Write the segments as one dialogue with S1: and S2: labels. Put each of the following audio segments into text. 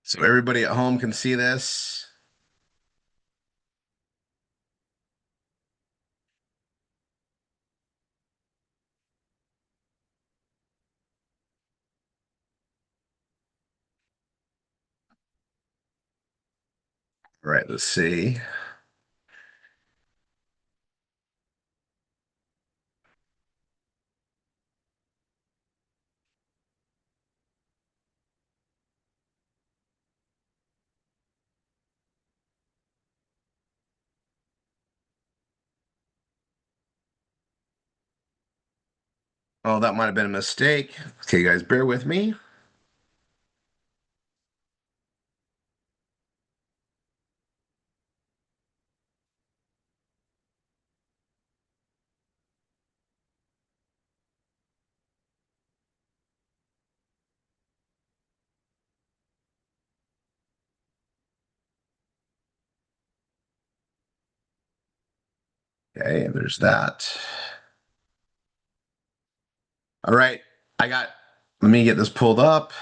S1: So everybody at home can see this. All right, let's see. Oh, that might have been a mistake. Okay, guys, bear with me. Okay, there's that. All right, I got, let me get this pulled up.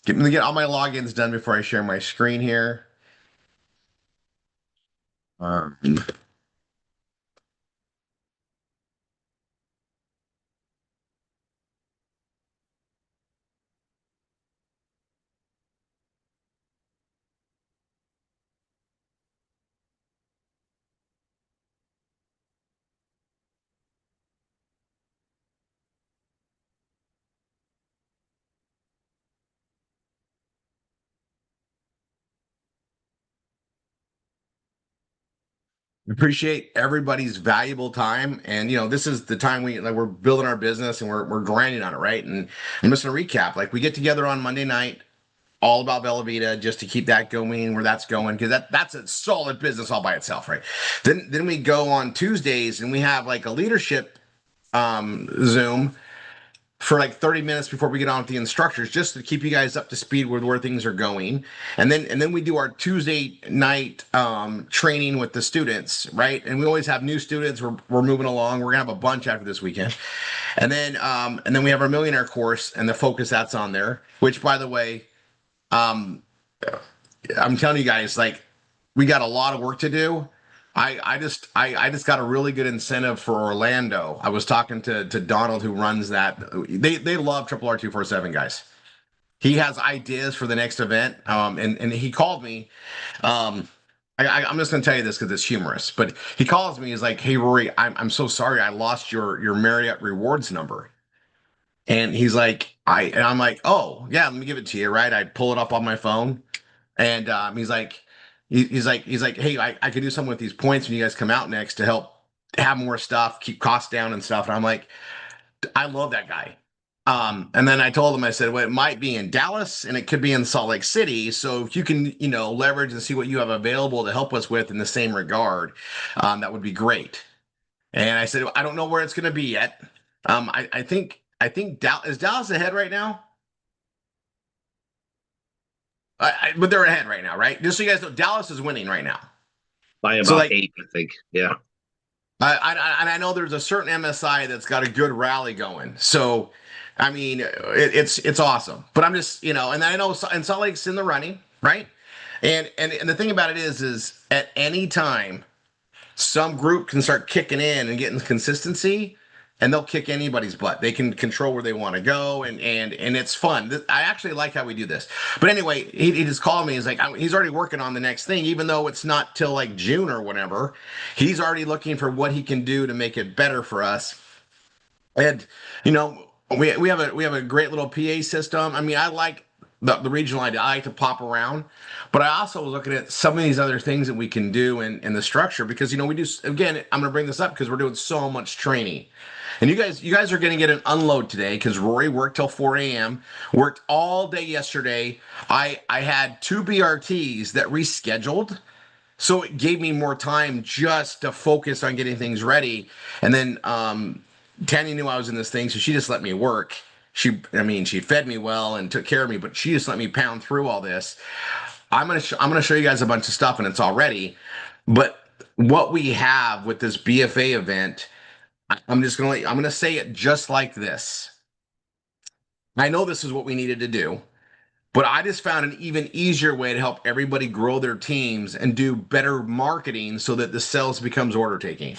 S1: Let me get all my logins done before I share my screen here. Um, Appreciate everybody's valuable time. And this is the time we're building our business and we're grinding on it, right? And I'm just gonna recap. Like we get together on Monday night, all about Bella Vita, just to keep that going where that's going, because that's a solid business all by itself, right? Then we go on Tuesdays and we have like a leadership Zoom for like 30 minutes before we get on with the instructors, just to keep you guys up to speed with where things are going. And then we do our Tuesday night training with the students, right? And we always have new students. We're moving along. We're gonna have a bunch after this weekend. And then we have our millionaire course and the focus that's on there, which by the way, um, I'm telling you guys, like, we got a lot of work to do. I just got a really good incentive for Orlando. I was talking to Donald who runs that. They love Triple R247 guys. He has ideas for the next event. And he called me. Um I'm just gonna tell you this because it's humorous, but he calls me, he's like, "Hey Rory, I'm so sorry I lost your Marriott rewards number." And he's like, I'm like, "Oh yeah, let me give it to you," right? I pull it up on my phone. And he's like, he's like, "Hey, I could do something with these points when you guys come out next to help have more stuff, keep costs down and stuff." And I'm like, I love that guy. And then I told him, I said, well, it might be in Dallas and it could be in Salt Lake City. So if you can, leverage and see what you have available to help us with in the same regard, that would be great. And I said, I don't know where it's going to be yet. I think Dallas is Dallas ahead right now. But they're ahead right now, right? Just so you guys know, Dallas is winning right now.
S2: By
S1: So
S2: about
S1: like,
S2: eight, I think. Yeah.
S1: and I know there's a certain MSI that's got a good rally going. So, I mean, it's awesome. But I'm just, and I know, and Salt Lake's in the running, right? And the thing about it is at any time some group can start kicking in and getting consistency, and they'll kick anybody's butt. They can control where they want to go, and it's fun. I actually like how we do this. But anyway, he just called me. He's like, he's already working on the next thing, even though it's not till like June or whatever. He's already looking for what he can do to make it better for us. And you know, we have a great little PA system. I mean, I like the regional idea. I like to pop around, but I also was looking at some of these other things that we can do in the structure, because we do, again, I'm going to bring this up because we're doing so much training. And you guys are going to get an unload today because Rory worked till 4 a.m. Worked all day yesterday. I had two BRTs that rescheduled, so it gave me more time just to focus on getting things ready. And then Tanya knew I was in this thing, so she just let me work. I mean, she fed me well and took care of me, but she just let me pound through all this. I'm gonna show you guys a bunch of stuff, and it's all ready. But what we have with this BFA event, I'm gonna say it just like this. I know this is what we needed to do. But I just found an even easier way to help everybody grow their teams and do better marketing so that the sales becomes order taking.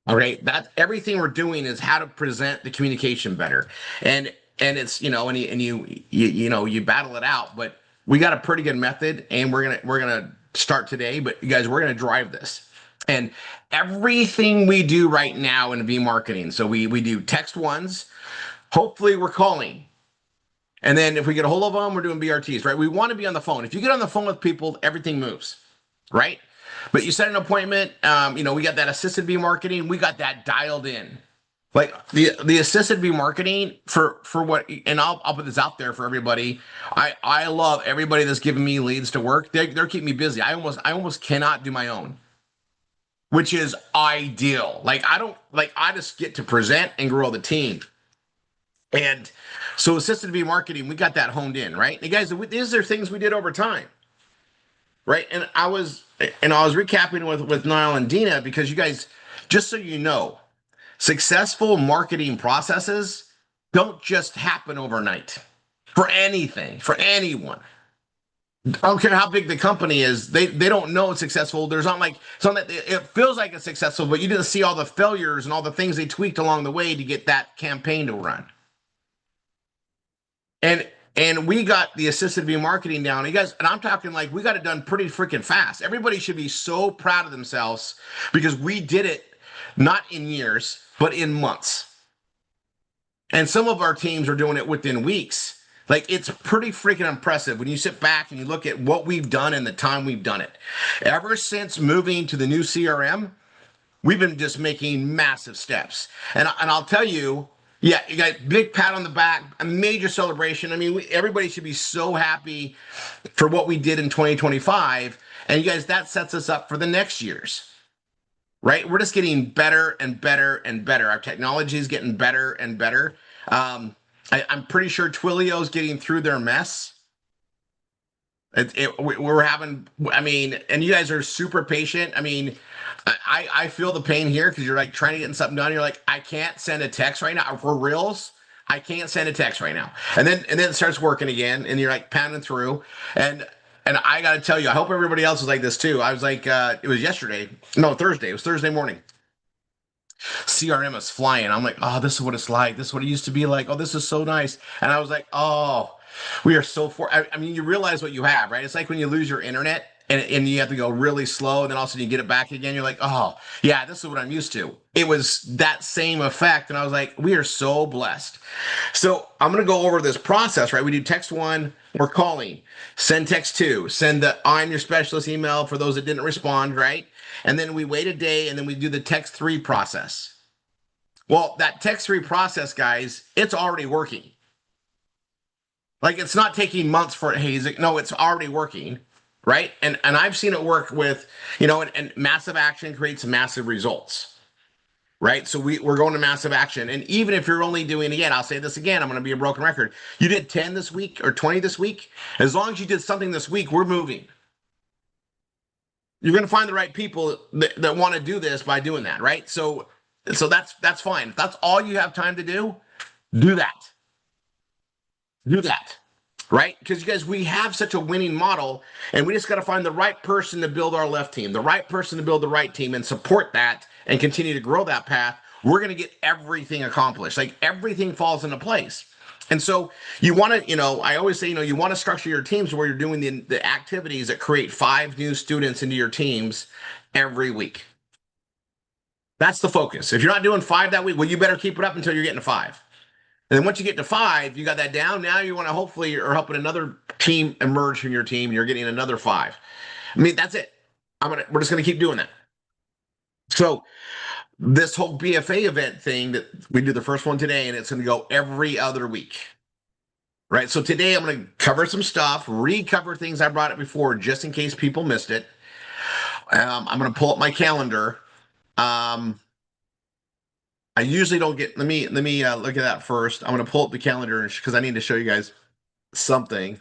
S1: All right, that's everything we're doing is how to present the communication better, and it's you battle it out, but we got a pretty good method, and we're gonna start today. But you guys, we're gonna drive this, and everything we do right now in V marketing. So we do text ones. Hopefully, we're calling. And then if we get a hold of them, we're doing BRTs, right? We want to be on the phone. If you get on the phone with people, everything moves, right? But you set an appointment. We got that assisted B marketing. We got that dialed in. Like the assisted B marketing for what, and I'll put this out there for everybody. I love everybody that's giving me leads to work. They're keeping me busy. I almost cannot do my own, which is ideal. Like I don't like I just get to present and grow the team. And so assisted V marketing, we got that honed in, right? And guys, these are things we did over time, right? And I was recapping with Niall and Dina because you guys, just so you know, successful marketing processes don't just happen overnight for anything, for anyone. I don't care how big the company is, they don't know it's successful. There's not like something that it feels like it's successful, but you didn't see all the failures and all the things they tweaked along the way to get that campaign to run. And and we got the assisted view marketing down. You guys, and I'm talking like we got it done pretty freaking fast. Everybody should be so proud of themselves because we did it not in years, but in months. And some of our teams are doing it within weeks. Like it's pretty freaking impressive when you sit back and you look at what we've done and the time we've done it. Ever since moving to the new CRM, we've been just making massive steps. And I'll tell you, yeah, you got big pat on the back, a major celebration. I mean, everybody should be so happy for what we did in 2025. And you guys, that sets us up for the next years, right? We're just getting better and better and better. Our technology is getting better and better. I'm pretty sure Twilio's getting through their mess. We're having, I mean, and you guys are super patient. I mean, I feel the pain here because you're like trying to get something done. You're like, I can't send a text right now for reals. I can't send a text right now. And then it starts working again, and you're like pounding through. And and I got to tell you, I hope everybody else is like this too. I was like, it was yesterday, no Thursday. It was Thursday morning. CRM is flying. I'm like, oh, this is what it's like. This is what it used to be like. Oh, this is so nice. And I was like, oh, we are so for. I mean, you realize what you have, right? It's like when you lose your internet and you have to go really slow, and then all of a sudden you get it back again. You're like, oh, yeah, this is what I'm used to. It was that same effect, and I was like, we are so blessed. So I'm gonna go over this process, right? We do text one, we're calling, send text two, send the I'm your specialist email for those that didn't respond, right? And then we wait a day, and then we do the text three process. Well, that text three process, guys, it's already working. Like it's not taking months for it. Hey, no, it's already working, right? And I've seen it work with, and massive action creates massive results, right? So we're going to massive action. And even if you're only doing, again, I'll say this again, I'm going to be a broken record. You did 10 this week or 20 this week. As long as you did something this week, we're moving. You're going to find the right people that want to do this by doing that, right? So that's fine. If that's all you have time to do that. Do that. Right? Because you guys, we have such a winning model, and we just got to find the right person to build our left team, the right person to build the right team and support that and continue to grow that path. We're going to get everything accomplished. Like everything falls into place. And so you want to, I always say, you want to structure your teams where you're doing the activities that create 5 new students into your teams every week. That's the focus. If you're not doing 5 that week, well, you better keep it up until you're getting to 5. And then once you get to 5, you got that down. Now you want to hopefully you're helping another team emerge from your team, and you're getting another 5. I mean, that's it. We're just gonna keep doing that. So this whole BFA event thing that we do the first one today, and it's gonna go every other week. Right. So today I'm gonna cover some stuff, recover things I brought up before, just in case people missed it. I'm gonna pull up my calendar. Um, I usually don't get. Let me look at that first. I'm gonna pull up the calendar because I need to show you guys something.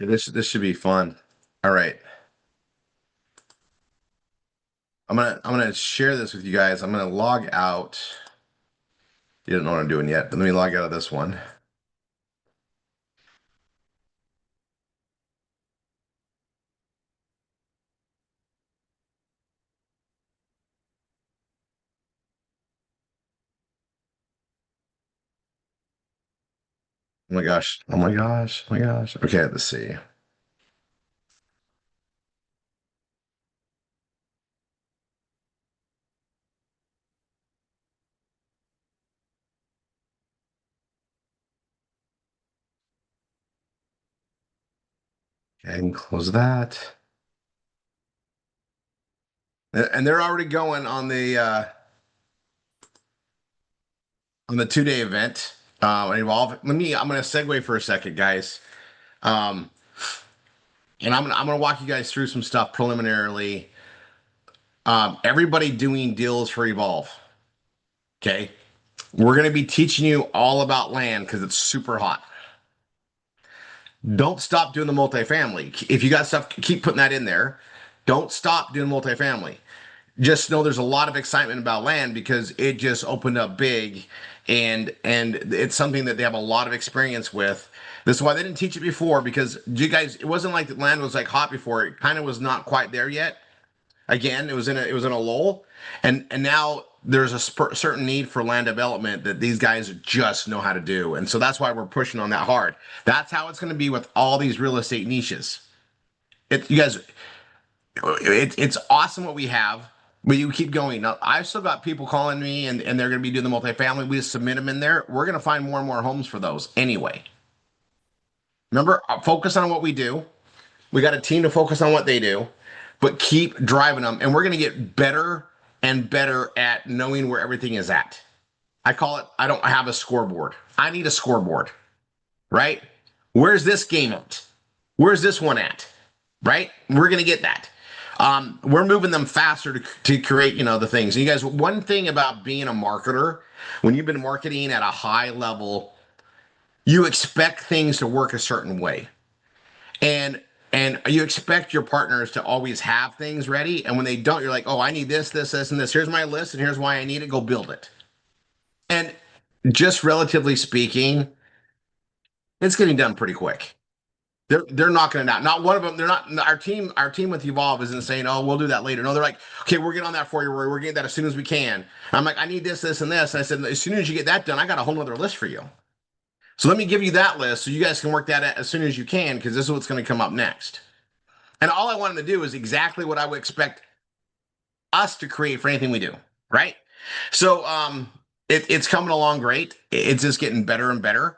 S1: Okay, this should be fun. All right. I'm gonna share this with you guys. I'm gonna log out. You don't know what I'm doing yet, but let me log out of this one. Oh my gosh. Oh my gosh. Oh my gosh. Okay, let's see. Okay, and close that. And they're already going on the 2 day event. Evolve. I'm gonna segue for a second, guys. Um, and I'm gonna walk you guys through some stuff preliminarily. Everybody doing deals for Evolve. Okay. We're gonna be teaching you all about land because it's super hot. Don't stop doing the multifamily. If you got stuff, keep putting that in there. Don't stop doing multifamily. Just know there's a lot of excitement about land because it just opened up big, and it's something that they have a lot of experience with. This is why they didn't teach it before, because you guys, it wasn't like the land was like hot before. It kind of was not quite there yet. Again, it was in a lull, and now there's a certain need for land development that these guys just know how to do, and so that's why we're pushing on that hard. That's how it's going to be with all these real estate niches. You guys, it's awesome what we have, but you keep going. Now, I've still got people calling me, and they're going to be doing the multifamily. We just submit them in there. We're going to find more and more homes for those anyway. Remember, focus on what we do. We got a team to focus on what they do, but keep driving them. And we're going to get better and better at knowing where everything is at. I call it, I don't have a scoreboard. I need a scoreboard, right? Where's this game at? Where's this one at? Right? We're going to get that. We're moving them faster to create, the things. And you guys, one thing about being a marketer, when you've been marketing at a high level, you expect things to work a certain way. And you expect your partners to always have things ready. And when they don't, you're like, oh, I need this, and this. Here's my list, and here's why I need it. Go build it. And just relatively speaking, it's getting done pretty quick. They're knocking it out. Not one of them. They're not our team with Evolve isn't saying, "Oh, we'll do that later." No, they're like, "Okay, we're getting on that for you. We're getting that as soon as we can." I'm like, "I need this, and this." And I said, "As soon as you get that done, I got a whole other list for you. So let me give you that list so you guys can work that as soon as you can because this is what's going to come up next." And all I wanted to do is exactly what I would expect us to create for anything we do, right? So it's coming along great. It's just getting better and better.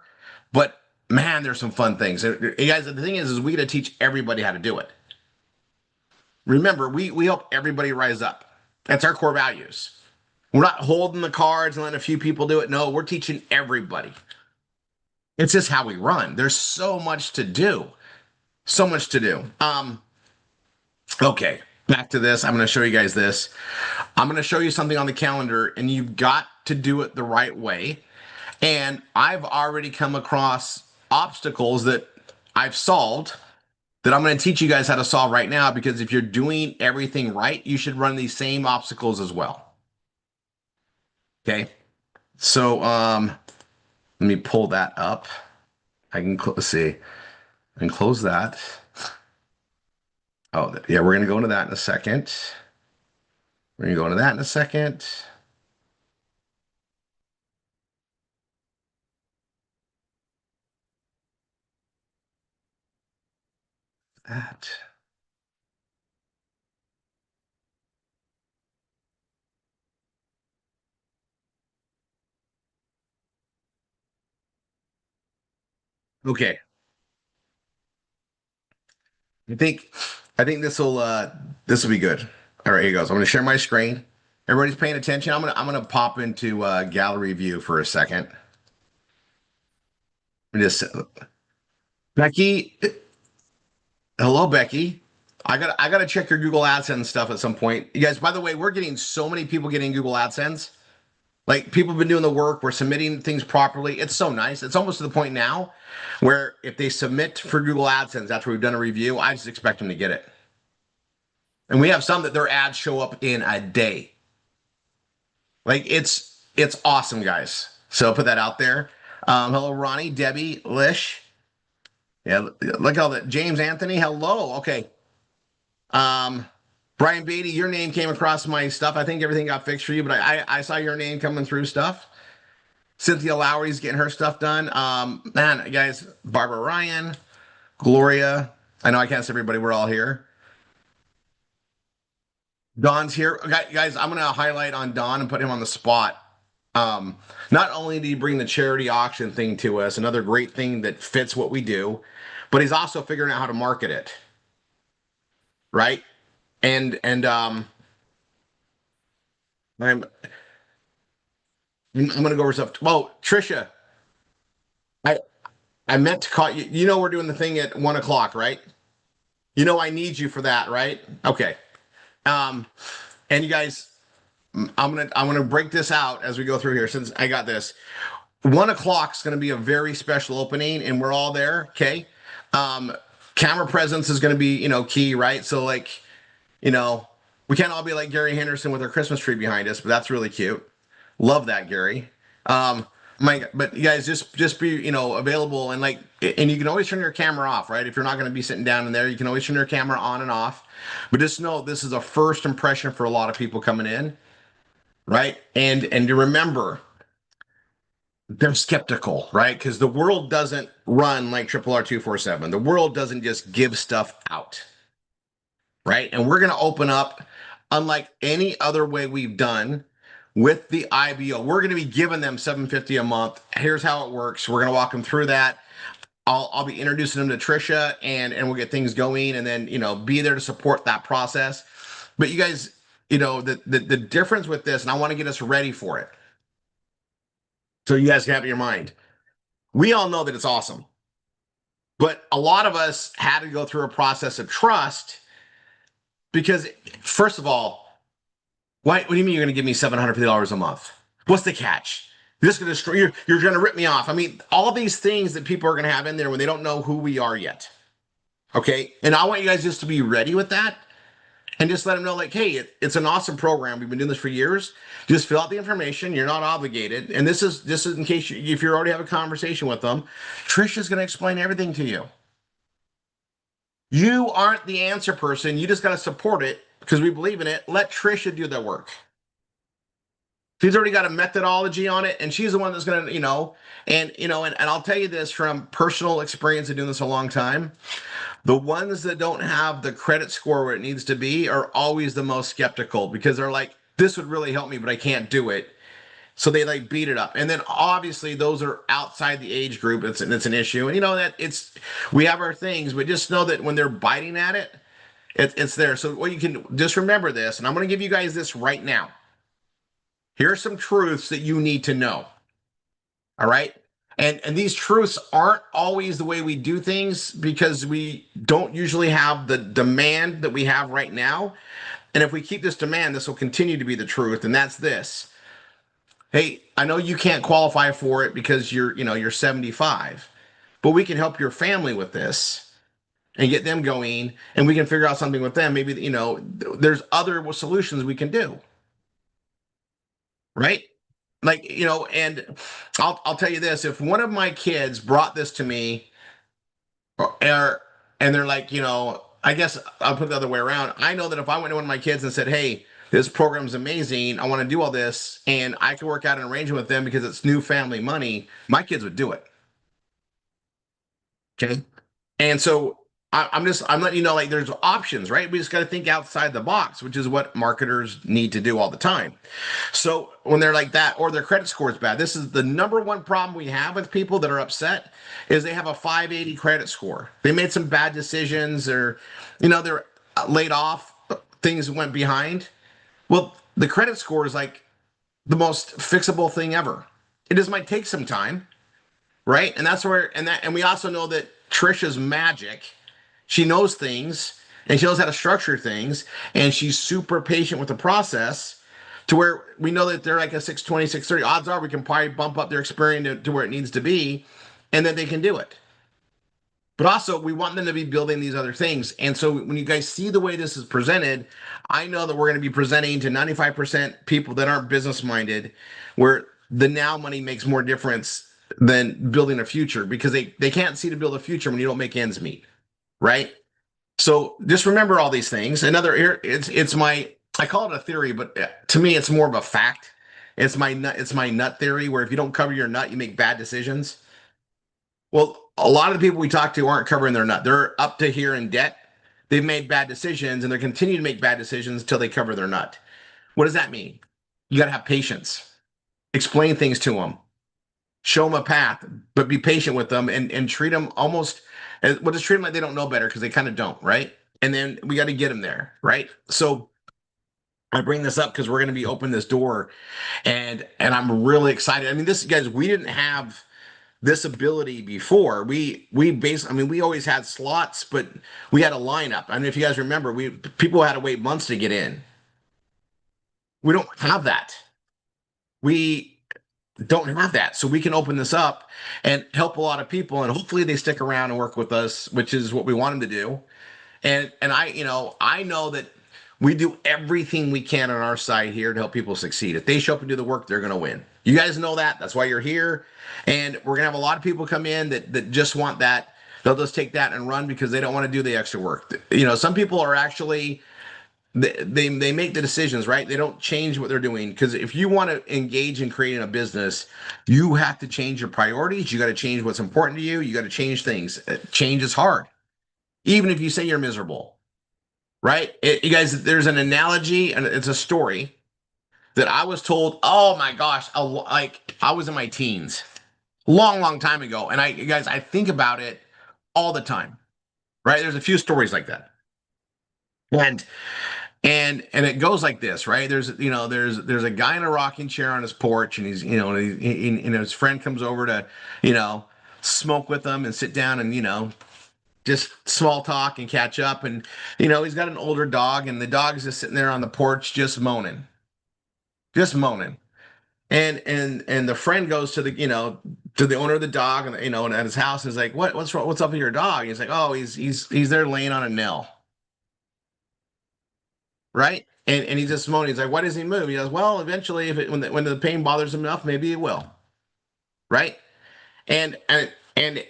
S1: But man, there's some fun things. You guys, the thing is we got to teach everybody how to do it. Remember, we help everybody rise up. That's our core values. We're not holding the cards and letting a few people do it. No, we're teaching everybody. It's just how we run. There's so much to do. So much to do. Okay, back to this. I'm going to show you guys this. I'm going to show you something on the calendar, and you've got to do it the right way. And I've already come across obstacles that I've solved that I'm going to teach you guys how to solve right now because if you're doing everything right, you should run these same obstacles as well. Okay. So let me pull that up. I can let's see. I can close that. Oh, yeah, we're going to go into that in a second. We're going to go into that in a second. That. Okay. I think I think this will be good. All right, here goes. I'm going to share my screen. Everybody's paying attention. I'm gonna pop into gallery view for a second. Just Becky, hello, Becky. I gotta check your Google AdSense stuff at some point. You guys, by the way, we're getting so many people getting Google AdSense. Like people have been doing the work, we're submitting things properly. It's so nice. It's almost to the point now where if they submit for Google AdSense after we've done a review, I just expect them to get it. And we have some that their ads show up in a day. Like it's awesome, guys. So put that out there. Hello, Ronnie, Debbie, Lish. Yeah, look at all that. James Anthony, hello. Okay. Um, Brian Beatty, your name came across my stuff. I think everything got fixed for you, but I saw your name coming through stuff. Cynthia Lowry's getting her stuff done. Man, guys, Barbara Ryan, Gloria. I know I can't see everybody. We're all here. Don's here. Guys, I'm going to highlight on Don and put him on the spot. Um, Not only did he bring the charity auction thing to us, another great thing that fits what we do, but he's also figuring out how to market it, right? And I'm I'm gonna go over stuff. Well, Trisha, I I meant to call you. You know we're doing the thing at 1 o'clock, right? You know I need you for that, right? Okay. Um, and you guys, I'm gonna break this out as we go through here since I got this. 1 o'clock is gonna be a very special opening, and we're all there. Okay. Um, Camera presence is gonna be key, right? So like you know we can't all be like Gary Henderson with our Christmas tree behind us, but that's really cute. Love that, Gary. Um, but you guys just be available and and you can always turn your camera off, right? If you're not going to be sitting down in there, you can always turn your camera on and off. But just know this is a first impression for a lot of people coming in, right? And to remember, they're skeptical, right? Because the world doesn't run like RRR247. The world doesn't just give stuff out, right? And we're going to open up, unlike any other way we've done with the IBO. We're going to be giving them $750 a month. Here's how it works. We're going to walk them through that. I'll be introducing them to Trisha, and we'll get things going, and then be there to support that process. But you guys, the difference with this, and I want to get us ready for it, so you guys can have it in your mind. We all know that it's awesome, but a lot of us had to go through a process of trust because, first of all, what do you mean you're going to give me $750 a month? What's the catch? You're just going to destroy. You're going to rip me off. I mean, all these things that people are going to have in there when they don't know who we are yet. Okay, and I want you guys just to be ready with that, and just let them know, like, hey, it's an awesome program. We've been doing this for years. Just fill out the information. You're not obligated, and this is in case if you already have a conversation with them. Trisha's going to explain everything to you. You aren't the answer person. You just got to support it because we believe in it. Let Trisha do the work. She's already got a methodology on it, and she's the one that's going to, and I'll tell you this from personal experience of doing this a long time. The ones that don't have the credit score where it needs to be are always the most skeptical because they're like, this would really help me, but I can't do it. So they like beat it up. And then obviously those are outside the age group. It's an issue. And that we have our things, but just know that when they're biting at it, it's there. So what you can just remember this, and I'm going to give you guys this right now. Here are some truths that you need to know. All right. And these truths aren't always the way we do things because we don't usually have the demand that we have right now. And if we keep this demand, this will continue to be the truth. And that's this. Hey, I know you can't qualify for it because you're 75, but we can help your family with this and get them going, and we can figure out something with them. Maybe, there's other solutions we can do, right? Like, and I'll tell you this, if one of my kids brought this to me and they're like, I guess I'll put it the other way around. I know that if I went to one of my kids and said, hey, this program's amazing, I want to do all this, and I can work out an arrangement with them because it's new family money, my kids would do it. Okay. And so I'm letting you know, like, there's options, right? We just got to think outside the box, which is what marketers need to do all the time. So when they're like that, or their credit score is bad, this is the number one problem we have with people that are upset is they have a 580 credit score. They made some bad decisions, or, they're laid off, things went behind. Well, the credit score is like the most fixable thing ever. It just might take some time, right? And that's where, and we also know that Trisha's magic. She knows things and she knows how to structure things, and she's super patient with the process to where we know that they're like a 620, 630. Odds are we can probably bump up their experience to where it needs to be, and then they can do it. But also, we want them to be building these other things. And so when you guys see the way this is presented, I know that we're going to be presenting to 95% people that aren't business minded, where the now money makes more difference than building a future because they can't see to build a future when you don't make ends meet, right? So just remember all these things. Another here, it's my I call it a theory, but to me it's more of a fact. It's my nut theory where if you don't cover your nut, you make bad decisions. Well, a lot of the people we talk to aren't covering their nut. They're up to here in debt. They've made bad decisions and they're continuing to make bad decisions until they cover their nut. What does that mean? You got to have patience. Explain things to them. Show them a path, but be patient with them and treat them almost as well, just treat them like they don't know better because they kind of don't, right? And then we got to get them there, right? So I bring this up because we're going to be opening this door, and I'm really excited. I mean, this guys, we didn't have this ability before. I mean, we always had slots, but we had a lineup. I mean, if you guys remember, we people had to wait months to get in. We don't have that. We don't have that. So we can open this up and help a lot of people, and hopefully they stick around and work with us, which is what we want them to do. And I know that we do everything we can on our side here to help people succeed. If they show up and do the work, they're going to win. You guys know that. That's why you're here. And we're going to have a lot of people come in that just want that. They'll just take that and run because they don't want to do the extra work. Some people are actually they make the decisions, right? They don't change what they're doing because if you want to engage in creating a business, you have to change your priorities. You got to change what's important to you. You got to change things. Change is hard, even if you say you're miserable, right? You guys, there's an analogy and it's a story that I was told. Oh my gosh, like I was in my teens, long, long time ago, and you guys, I think about it all the time, right? There's a few stories like that, and and it goes like this, right? There's a guy in a rocking chair on his porch, and he's his friend comes over to you know smoke with him and sit down and just small talk and catch up. And he's got an older dog, and the dog's just sitting there on the porch just moaning. And the friend goes to the owner of the dog, and and at his house, and is like, what's wrong, what's up with your dog? He's like, oh, he's there laying on a nail, right? And he's just moaning. He's like, why does he move? He goes, well, eventually, when the pain bothers him enough, maybe it will, right? And and and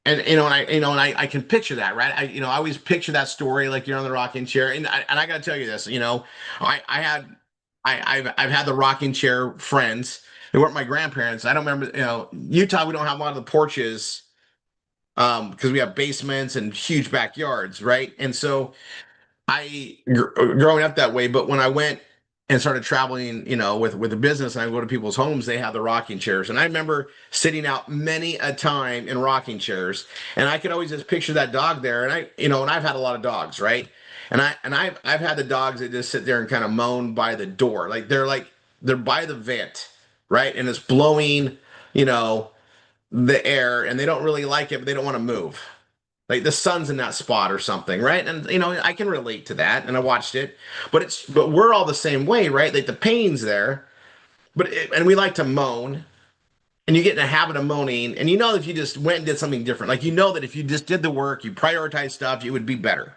S1: and and I can picture that, right? I always picture that story like you're on the rocking chair, and I got to tell you this, I had I've had the rocking chair friends. They weren't my grandparents. I don't remember, Utah. We don't have a lot of the porches because we have basements and huge backyards, right? And so growing up that way, but when I went and started traveling, with the business, and I go to people's homes, they have the rocking chairs, and I remember sitting out many a time in rocking chairs, and I could always just picture that dog there, and and I've had a lot of dogs, right? And I've had the dogs that just sit there and kind of moan by the door, like they're by the vent, right? And it's blowing, you know, the air, and they don't really like it, but they don't want to move, like the sun's in that spot or something, right? And I can relate to that, and I watched it, but we're all the same way, right? Like the pain's there, and we like to moan, and you get in a habit of moaning, and if you just went and did something different, like that if you just did the work, you prioritize stuff, you would be better.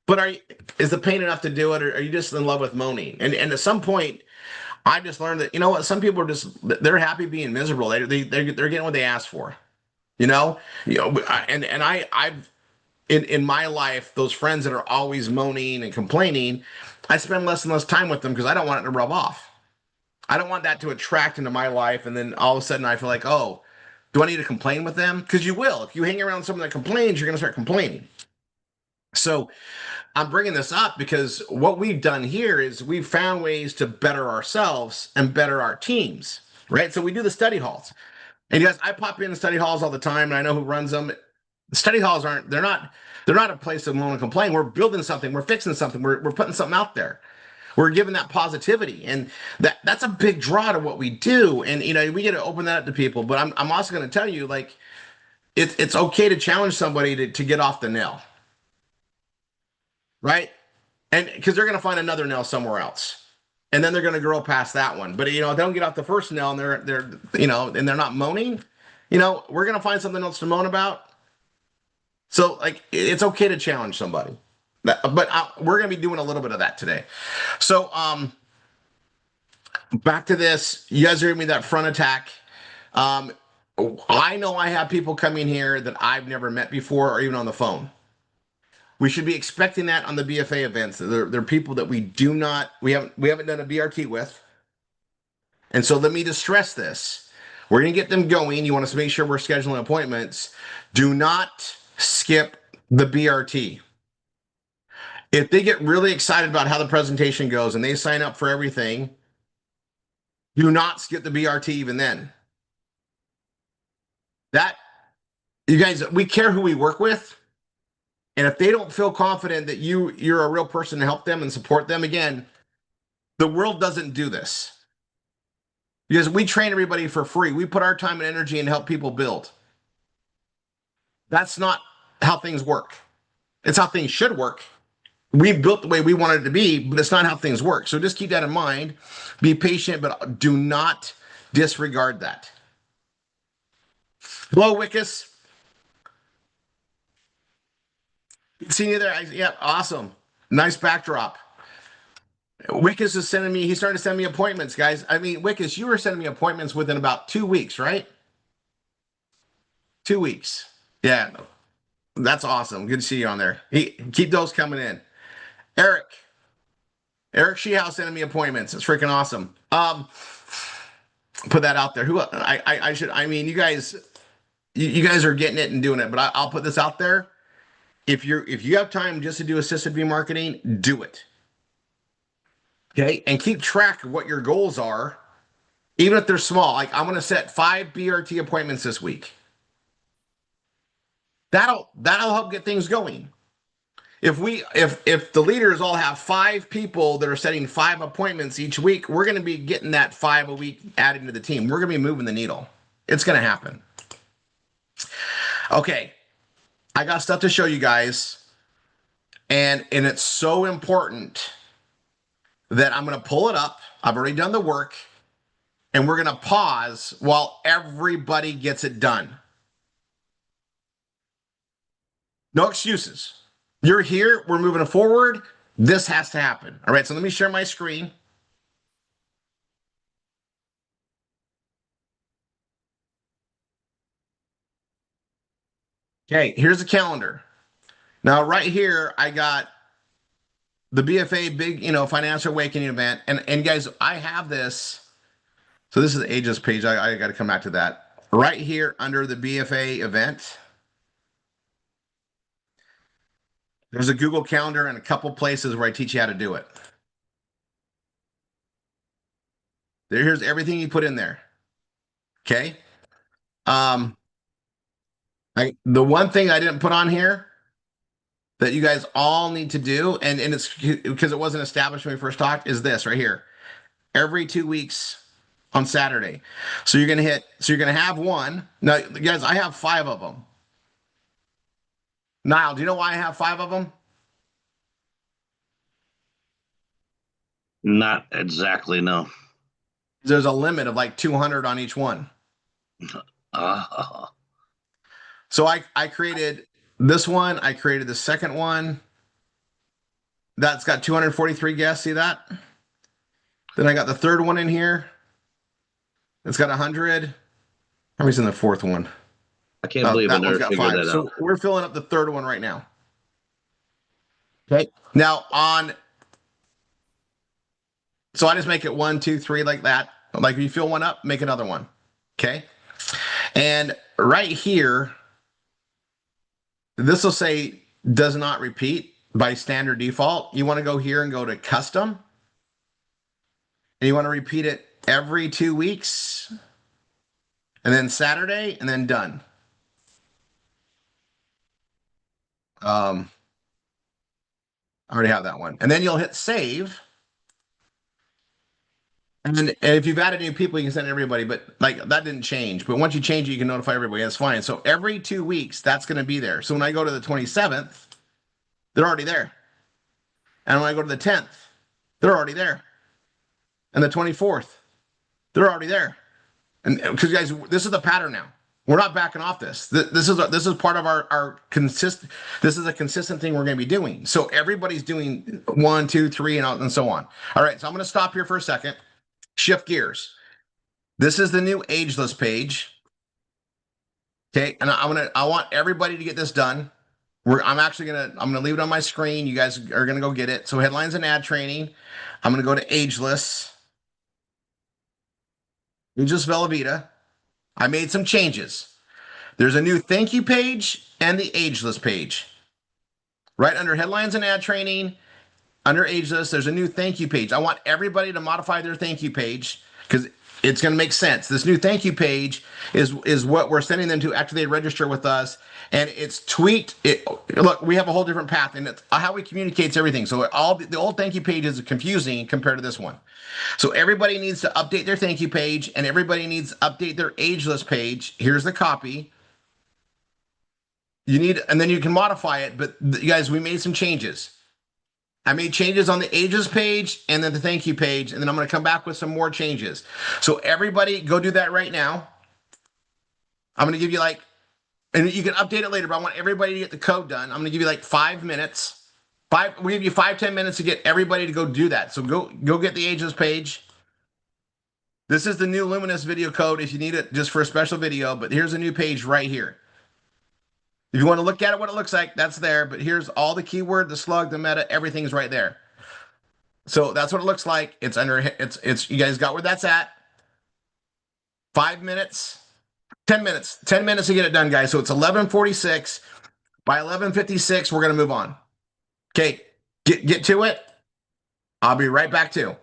S1: But is the pain enough to do it, or are you just in love with moaning? And at some point, I just learned that what, some people are they're happy being miserable. They're getting what they asked for. You know, and I've in my life, those friends that are always moaning and complaining, I spend less and less time with them because I don't want it to rub off. I don't want that to attract into my life, and then all of a sudden I feel like, oh, do I need to complain with them? Because you will. If you hang around someone that complains, you're going to start complaining. So I'm bringing this up because what we've done here is we've found ways to better ourselves and better our teams, right? So we do the study halls. And yes, I pop in the study halls all the time, and I know who runs them. The study halls they're not a place to moan and complain. We're building something, we're fixing something, we're putting something out there. We're giving that positivity, and that's a big draw to what we do. And we get to open that up to people. But I'm also going to tell you, like, it's okay to challenge somebody to get off the nail, right? And because they're going to find another nail somewhere else. and then they're going to grow past that one. But if they don't get off the first nail and and they're not moaning, we're going to find something else to moan about. So like it's okay to challenge somebody. But we're going to be doing a little bit of that today. So back to this. You guys are giving me that front attack. Um, I know I have people coming here that I've never met before or even on the phone. We should be expecting that on the BFA events. They're people that we haven't done a BRT with. And so let me just stress this. We're going to get them going. You want us to make sure we're scheduling appointments. Do not skip the BRT. If they get really excited about how the presentation goes and they sign up for everything, do not skip the BRT even then. That, you guys, we care who we work with. And if they don't feel confident that you're a real person to help them and support them, again, the world doesn't do this. Because we train everybody for free. We put our time and energy and help people build. That's not how things work. It's how things should work. We built the way we wanted it to be, but it's not how things work. So just keep that in mind. Be patient, but do not disregard that. Hello, Wickus. See you there. Yeah, awesome. Nice backdrop. Wickus is sending me, he's starting to send me appointments, guys. I mean, Wickus, you were sending me appointments within about 2 weeks, right? 2 weeks. Yeah, that's awesome. Good to see you on there. Keep those coming in. Eric Sheehouse sending me appointments. It's freaking awesome. Put that out there. I mean, you guys are getting it and doing it, but I'll put this out there. If you have time just to do assisted remarketing, do it. Okay, and keep track of what your goals are, even if they're small. Like I'm going to set 5 BRT appointments this week. That'll help get things going. If the leaders all have 5 people that are setting 5 appointments each week, we're going to be getting that 5 a week added to the team. We're going to be moving the needle. It's going to happen. Okay, I got stuff to show you guys, and it's so important that I'm going to pull it up. I've already done the work, and we're going to pause while everybody gets it done. No excuses. You're here. We're moving forward. This has to happen. All right, so let me share my screen. Okay, here's the calendar. Now, right here, I got the BFA big, financial awakening event. And guys, I have this. So this is the ages page. I got to come back to that. Right here under the BFA event, there's a Google Calendar and a couple places where I teach you how to do it. Here's everything you put in there. Okay. The one thing I didn't put on here that you guys all need to do, and it's because it wasn't established when we first talked, is this right here. Every 2 weeks on Saturday. So you're gonna have one. Now, guys, I have 5 of them. Niall, do you know why I have 5 of them?
S2: Not exactly, no.
S1: There's a limit of like 200 on each one. So I created this one. I created the second one. That's got 243 guests. See that? Then I got the third one in here. It's got 100. How many's in the fourth one?
S2: I can't believe I never figured that out.
S1: So we're filling up the third one right now. Okay. Now so I just make it 1, 2, 3 like that. Like if you fill one up, make another one. Okay. And right here, this will say does not repeat by standard default. You want to go here and go to custom. And you want to repeat it every 2 weeks. And then Saturday, and then done. I already have that one. And then you'll hit save. And if you've added new people, you can send everybody, but like that didn't change. But once you change it, you can notify everybody. That's fine. So every 2 weeks, that's going to be there. So when I go to the 27th, they're already there. And when I go to the 10th, they're already there. and the 24th. They're already there. And because guys, this is the pattern now. We're not backing off this. This is part of our consistent. This is a consistent thing we're going to be doing. So everybody's doing 1, 2, 3, and so on. All right. So I'm going to stop here for a second. Shift gears. This is the new ageless page. Okay, and I want everybody to get this done. I'm gonna leave it on my screen. You guys are gonna go get it. So headlines and ad training. I'm gonna go to ageless. Ageless Velveeta. I made some changes. There's a new thank you page and the ageless page. Right under headlines and ad training, under ageless, there's a new thank you page. I want everybody to modify their thank you page because it's going to make sense. This new thank you page is what we're sending them to after they register with us, and it's tweaked. Look, we have a whole different path, and it's how we communicate everything. So all the old thank you page is confusing compared to this one. So everybody needs to update their thank you page, and everybody needs to update their ageless page. Here's the copy. And then you can modify it. But you guys, we made some changes. I made changes on the ages page and then the thank you page, and then I'm going to come back with some more changes. So everybody go do that right now. I'm going to give you and you can update it later, but I want everybody to get the code done. I'm going to give you 5 minutes. We'll give you 5-10 minutes to get everybody to go do that. So go get the ages page. This is the new Luminous video code if you need it just for a special video, but here's a new page right here. If you want to look at it, what it looks like, that's there. But here's all the keyword, the slug, the meta, everything's right there. So that's what it looks like. It's you guys got where that's at. 5 minutes, 10 minutes, 10 minutes to get it done, guys. So it's 11:46. By 11:56, we're going to move on. Okay, get to it. I'll be right back too.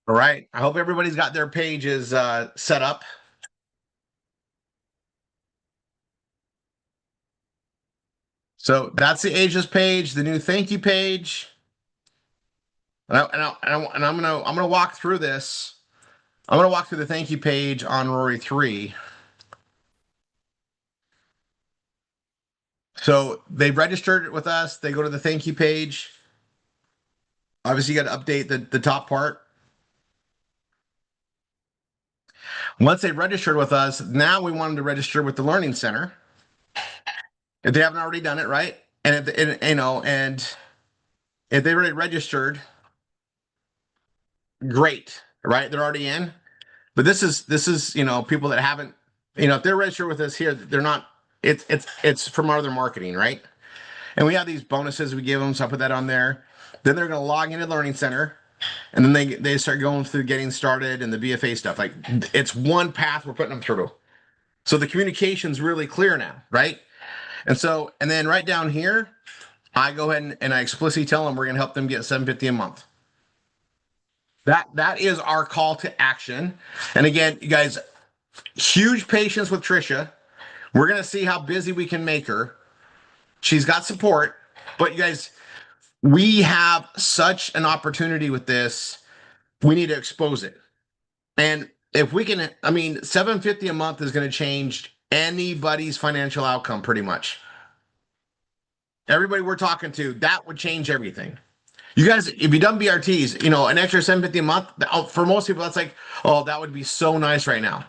S1: All right. I hope everybody's got their pages set up. So that's the ages page, the new thank you page. And I'm gonna walk through this. I'm gonna walk through the thank you page on Rory 3. So they've registered with us. They go to the thank you page. Obviously, you got to update the top part. Once they registered with us, now we want them to register with the Learning Center if they haven't already done it, right? And if and if they already registered, great, right? They're already in. But this is people that haven't, if they're registered with us here, they're not. It's from our other marketing, right? And we have these bonuses we give them, so I put that on there. Then they're going to log into Learning Center, and then they start going through getting started and the BFA stuff. Like it's one path we're putting them through. So the communication's really clear now, right? And then right down here, I go ahead and I explicitly tell them we're going to help them get 750 a month. That is our call to action. And again, you guys, huge patience with Trisha. We're going to see how busy we can make her. She's got support, but you guys, we have such an opportunity with this. We need to expose it. And if we can, I mean, 750 a month is going to change anybody's financial outcome pretty much. Everybody we're talking to, that would change everything. You guys, if you done BRTs, an extra 750 a month, for most people, that's like, oh, that would be so nice right now.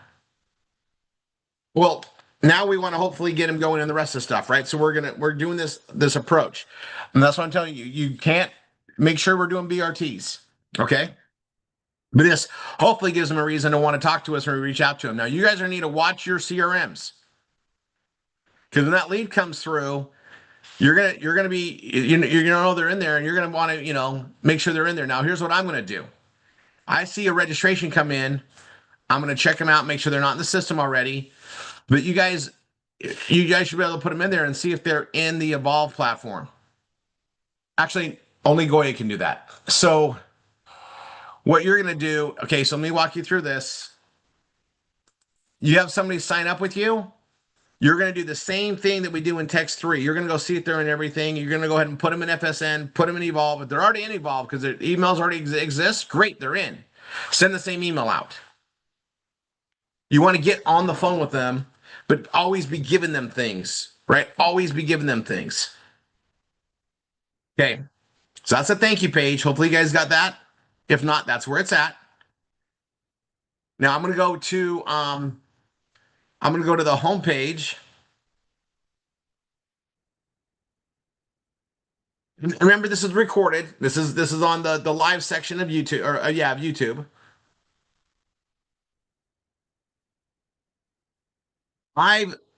S1: Well, now we want to hopefully get him going in the rest of the stuff, right? So we're doing this approach. And that's what I'm telling you. You can't make sure we're doing BRTs. Okay. But this hopefully gives them a reason to want to talk to us when we reach out to them. Now, you guys are going to need to watch your CRMs. Because when that lead comes through, you're gonna be you're gonna know they're in there, and you're gonna want to make sure they're in there. Now, here's what I'm gonna do. I see a registration come in. I'm gonna check them out, make sure they're not in the system already. But you guys should be able to put them in there and see if they're in the Evolve platform. Actually, only Goya can do that. So what you're gonna do? Okay, so let me walk you through this. You have somebody sign up with you. You're going to do the same thing that we do in Text 3. You're going to go see if they're in everything. You're going to go ahead and put them in FSN, put them in Evolve. If they're already in Evolve because their emails already exist, great, they're in. Send the same email out. You want to get on the phone with them, but always be giving them things, right? Always be giving them things. Okay, so that's a thank you page. Hopefully you guys got that. If not, that's where it's at. Now I'm going to go to the home page. Remember, this is recorded. This is on the live section of YouTube, or of YouTube.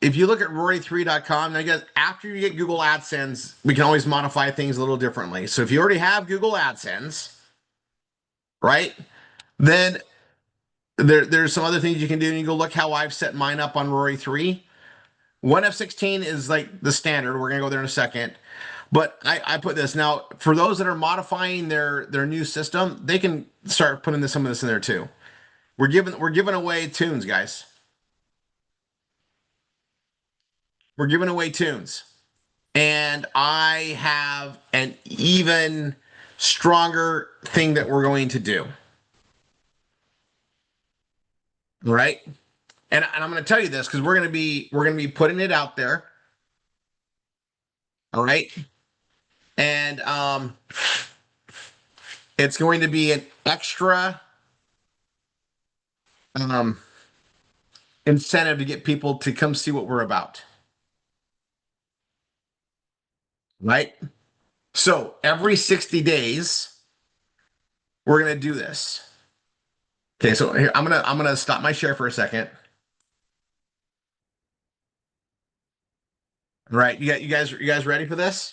S1: If you look at rory3.com, now again, after you get Google AdSense, we can always modify things a little differently. So if you already have Google AdSense, right, then there's some other things you can do. And you go look how I've set mine up on Rory 3. 1F16 is like the standard. We're gonna go there in a second. But I put this now for those that are modifying their new system, they can start putting some of this in there too. We're giving away tunes, guys. We're giving away tunes. And I have an even stronger thing that we're going to do. All right. And I'm going to tell you this because we're going to be putting it out there. All right. And it's going to be an extra incentive to get people to come see what we're about. Right? So every 60 days, we're gonna do this. Okay, so here I'm gonna stop my share for a second. All right, you guys ready for this?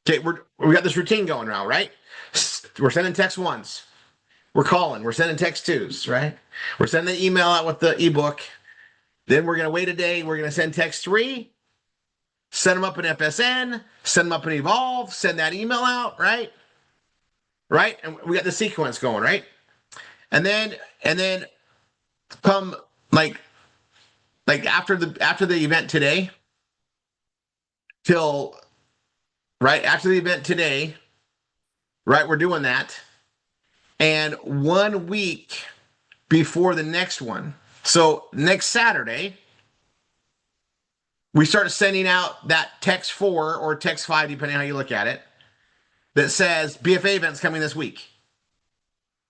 S1: Okay, we got this routine going now, right? We're sending text ones. We're calling. We're sending text twos, right? We're sending the email out with the ebook. Then we're gonna wait a day. We're gonna send text 3. Send them up in FSN. Send them up in Evolve. Send that email out, right? Right, and we got the sequence going, right? and then come like after the event today till right after the event today, right? We're doing that. And 1 week before the next one. So next Saturday, we start sending out that text 4 or text 5, depending on how you look at it, that says BFA events coming this week.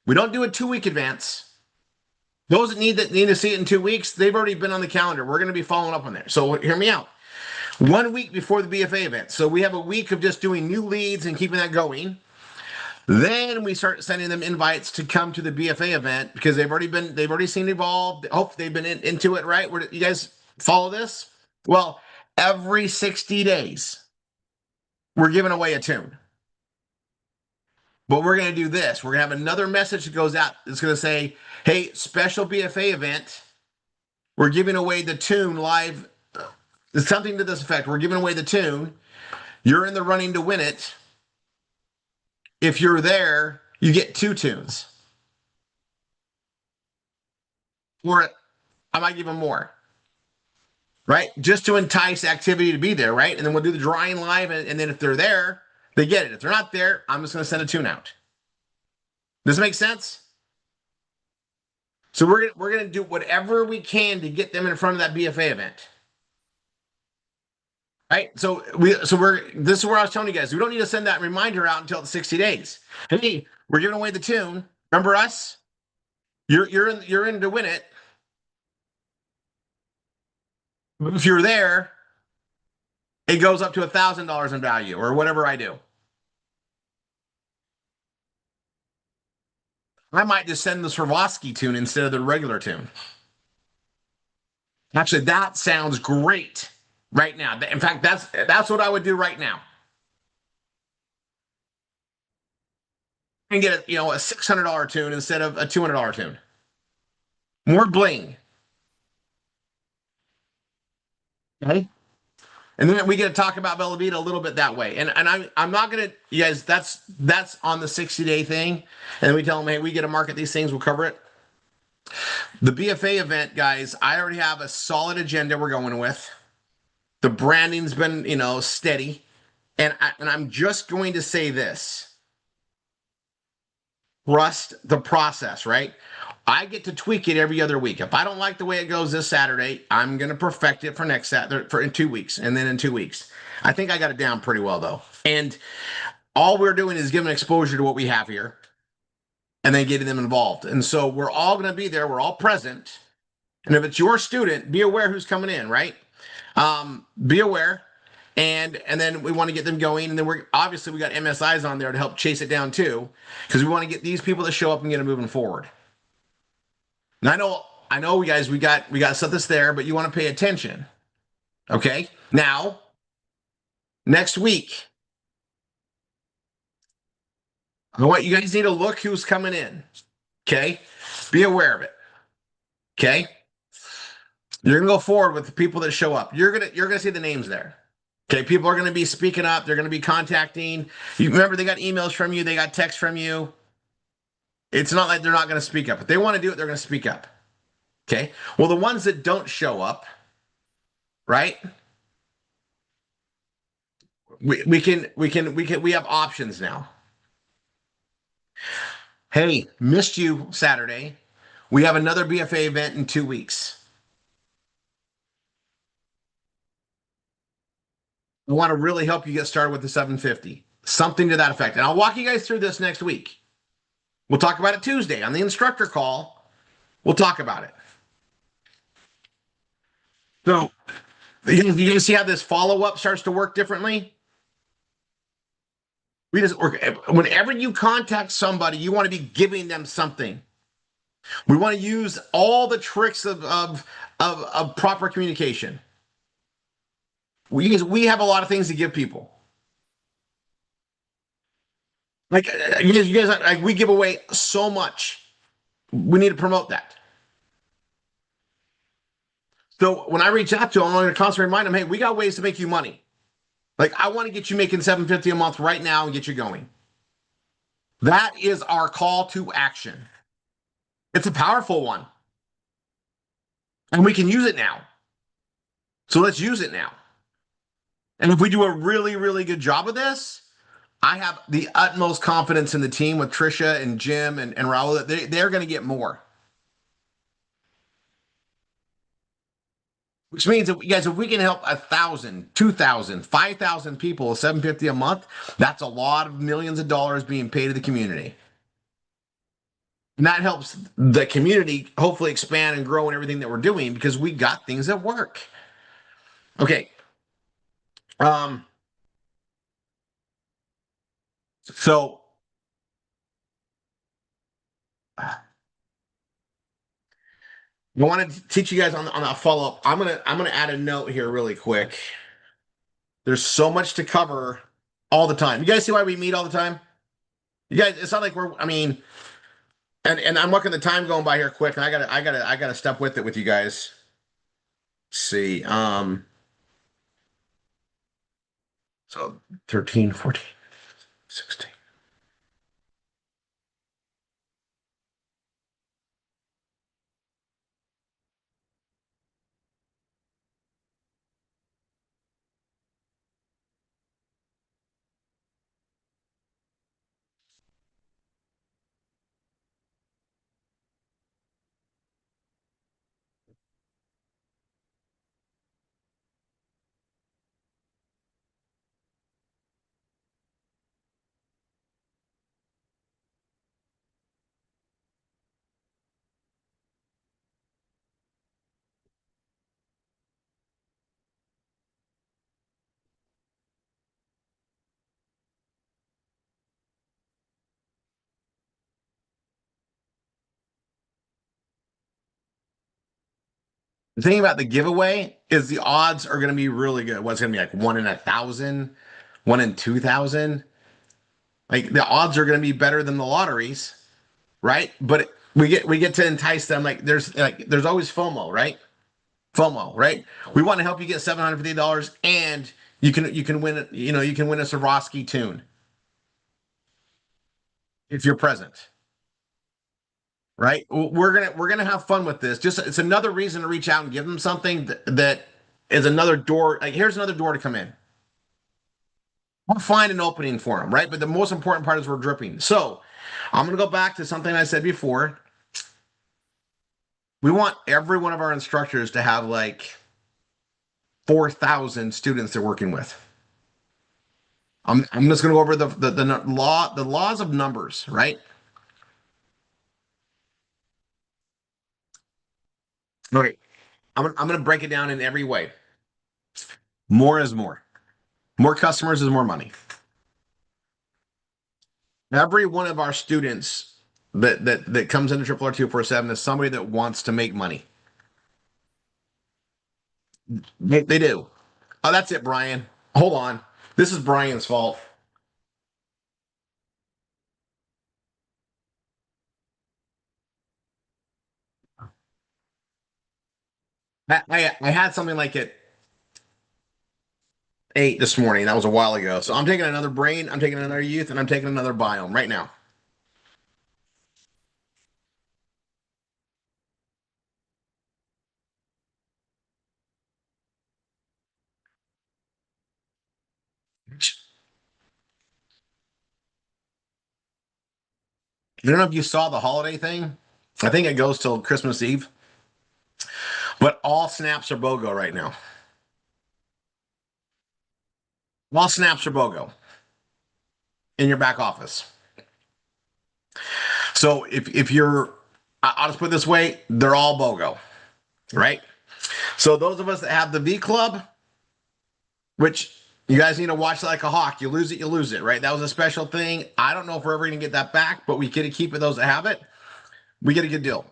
S1: We don't do a 2 week advance. Those that need to see it in 2 weeks, they've already been on the calendar. We're going to be following up on there. So hear me out. 1 week before the BFA event. So we have a week of just doing new leads and keeping that going. Then we start sending them invites to come to the BFA event because they've already seen evolved. Hope they've been into it, right? You guys follow this? Well, every 60 days, we're giving away a tune. But we're going to do this. We're going to have another message that goes out. It's going to say, hey, special BFA event. We're giving away the tune live. It's something to this effect. We're giving away the tune. You're in the running to win it. If you're there, you get 2 tunes. Or I might give them more. Right? Just to entice activity to be there, right? And then we'll do the drawing live. And then if they're there, they get it. If they're not there, I'm just going to send a tune out. Does it make sense? So we're gonna do whatever we can to get them in front of that BFA event. Right? So this is where I was telling you guys, we don't need to send that reminder out until the 60 days. Hey, we're giving away the tune. Remember us? You're in to win it. If you're there, it goes up to $1,000 in value or whatever I do. I might just send the Swarovski tune instead of the regular tune. Actually, that sounds great right now. In fact, that's what I would do right now. And get a $600 tune instead of a $200 tune. More bling. Okay. And then we get to talk about Bella Vita a little bit that way. And I'm not gonna, you guys, that's on the 60-day thing. And then we tell them, hey, we get to market these things, we'll cover it. The BFA event, guys, I already have a solid agenda we're going with. The branding's been, steady. And I'm just going to say this. Trust the process, right? I get to tweak it every other week. If I don't like the way it goes this Saturday, I'm going to perfect it for next Saturday, in 2 weeks, and then in 2 weeks. I think I got it down pretty well, though. And all we're doing is giving exposure to what we have here and then getting them involved. And so we're all going to be there. We're all present. And if it's your student, be aware who's coming in, right? Be aware. And then we want to get them going. And then we got MSIs on there to help chase it down too, because we want to get these people to show up and get them moving forward. And I know, guys, we got stuff that's there, but you want to pay attention. Okay. Now, next week, I want you guys need to look who's coming in. Okay. Be aware of it. Okay. You're gonna go forward with the people that show up. You're gonna see the names there. Okay. People are gonna be speaking up. They're gonna be contacting. You remember they got emails from you. They got texts from you. It's not like they're not gonna speak up. If they want to do it, they're gonna speak up. Okay. Well, the ones that don't show up, right? We have options now. Hey, missed you Saturday. We have another BFA event in 2 weeks. I want to really help you get started with the 750. Something to that effect. And I'll walk you guys through this next week. We'll talk about it Tuesday on the instructor call. We'll talk about it. So you can see how this follow-up starts to work differently. Whenever you contact somebody, you want to be giving them something. We want to use all the tricks of proper communication. We have a lot of things to give people. Like you guys, like we give away so much. We need to promote that. So when I reach out to them, I'm going to constantly remind them, hey, we got ways to make you money. Like I want to get you making $750 a month right now and get you going. That is our call to action. It's a powerful one, and we can use it now. So let's use it now. And if we do a really, really good job of this, I have the utmost confidence in the team with Trisha and Jim and Raul that they're going to get more. Which means that, guys, if we can help 1,000, 2,000, 5,000 people, 750 a month, that's a lot of millions of dollars being paid to the community. And that helps the community hopefully expand and grow in everything that we're doing because we got things that work. Okay. Um, so I want to teach you guys on that follow up. I'm gonna add a note here really quick. There's so much to cover all the time. You guys see why we meet all the time? You guys, it's not like we're. I mean, and I'm looking at the time going by here quick, and I gotta step with it with you guys. Let's see. So 13, 14, 16. The thing about the giveaway is the odds are going to be really good. What's going to be like 1 in 1,000, 1 in 2,000? Like the odds are going to be better than the lotteries, right? But we get to entice them. There's always FOMO, right? FOMO, right? We want to help you get $750, and you can win. You can win a Swarovski tune if you're present, right? We're gonna have fun with this. Just it's another reason to reach out and give them something that is another door. Like here's another door to come in. We'll find an opening for them, right? But the most important part is we're dripping. So I'm gonna go back to something I said before. We want every one of our instructors to have like 4,000 students they're working with. I'm just going to go over the laws of numbers, right? Okay. I'm going to break it down in every way. More is more. More customers is more money. Every one of our students that comes into Triple R247 is somebody that wants to make money. They do. Oh, that's it, Brian. Hold on. This is Brian's fault. I had something like at 8 this morning. That was a while ago. So I'm taking another brain, I'm taking another youth, and I'm taking another biome right now. I don't know if you saw the holiday thing. I think it goes till Christmas Eve. But all snaps are BOGO right now. All snaps are BOGO in your back office. So if you're, I'll just put it this way, they're all BOGO, right? So those of us that have the V Club, which you guys need to watch like a hawk. You lose it, right? That was a special thing. I don't know if we're ever going to get that back, but we get to keep it. Those that have it, we get a good deal.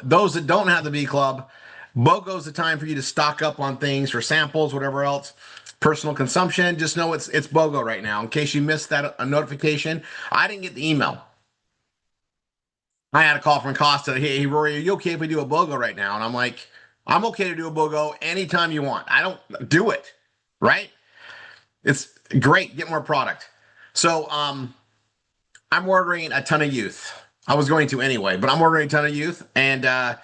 S1: Those that don't have the V Club, BOGO's the time for you to stock up on things for samples, whatever else. Personal consumption, just know it's BOGO right now. In case you missed that a notification, I didn't get the email. I had a call from Costa. Hey, Rory, are you okay if we do a BOGO right now? And I'm like, I'm okay to do a BOGO anytime you want. I don't do it, right? It's great. Get more product. So I'm ordering a ton of youth. I was going to anyway, but I'm ordering a ton of youth, and I'm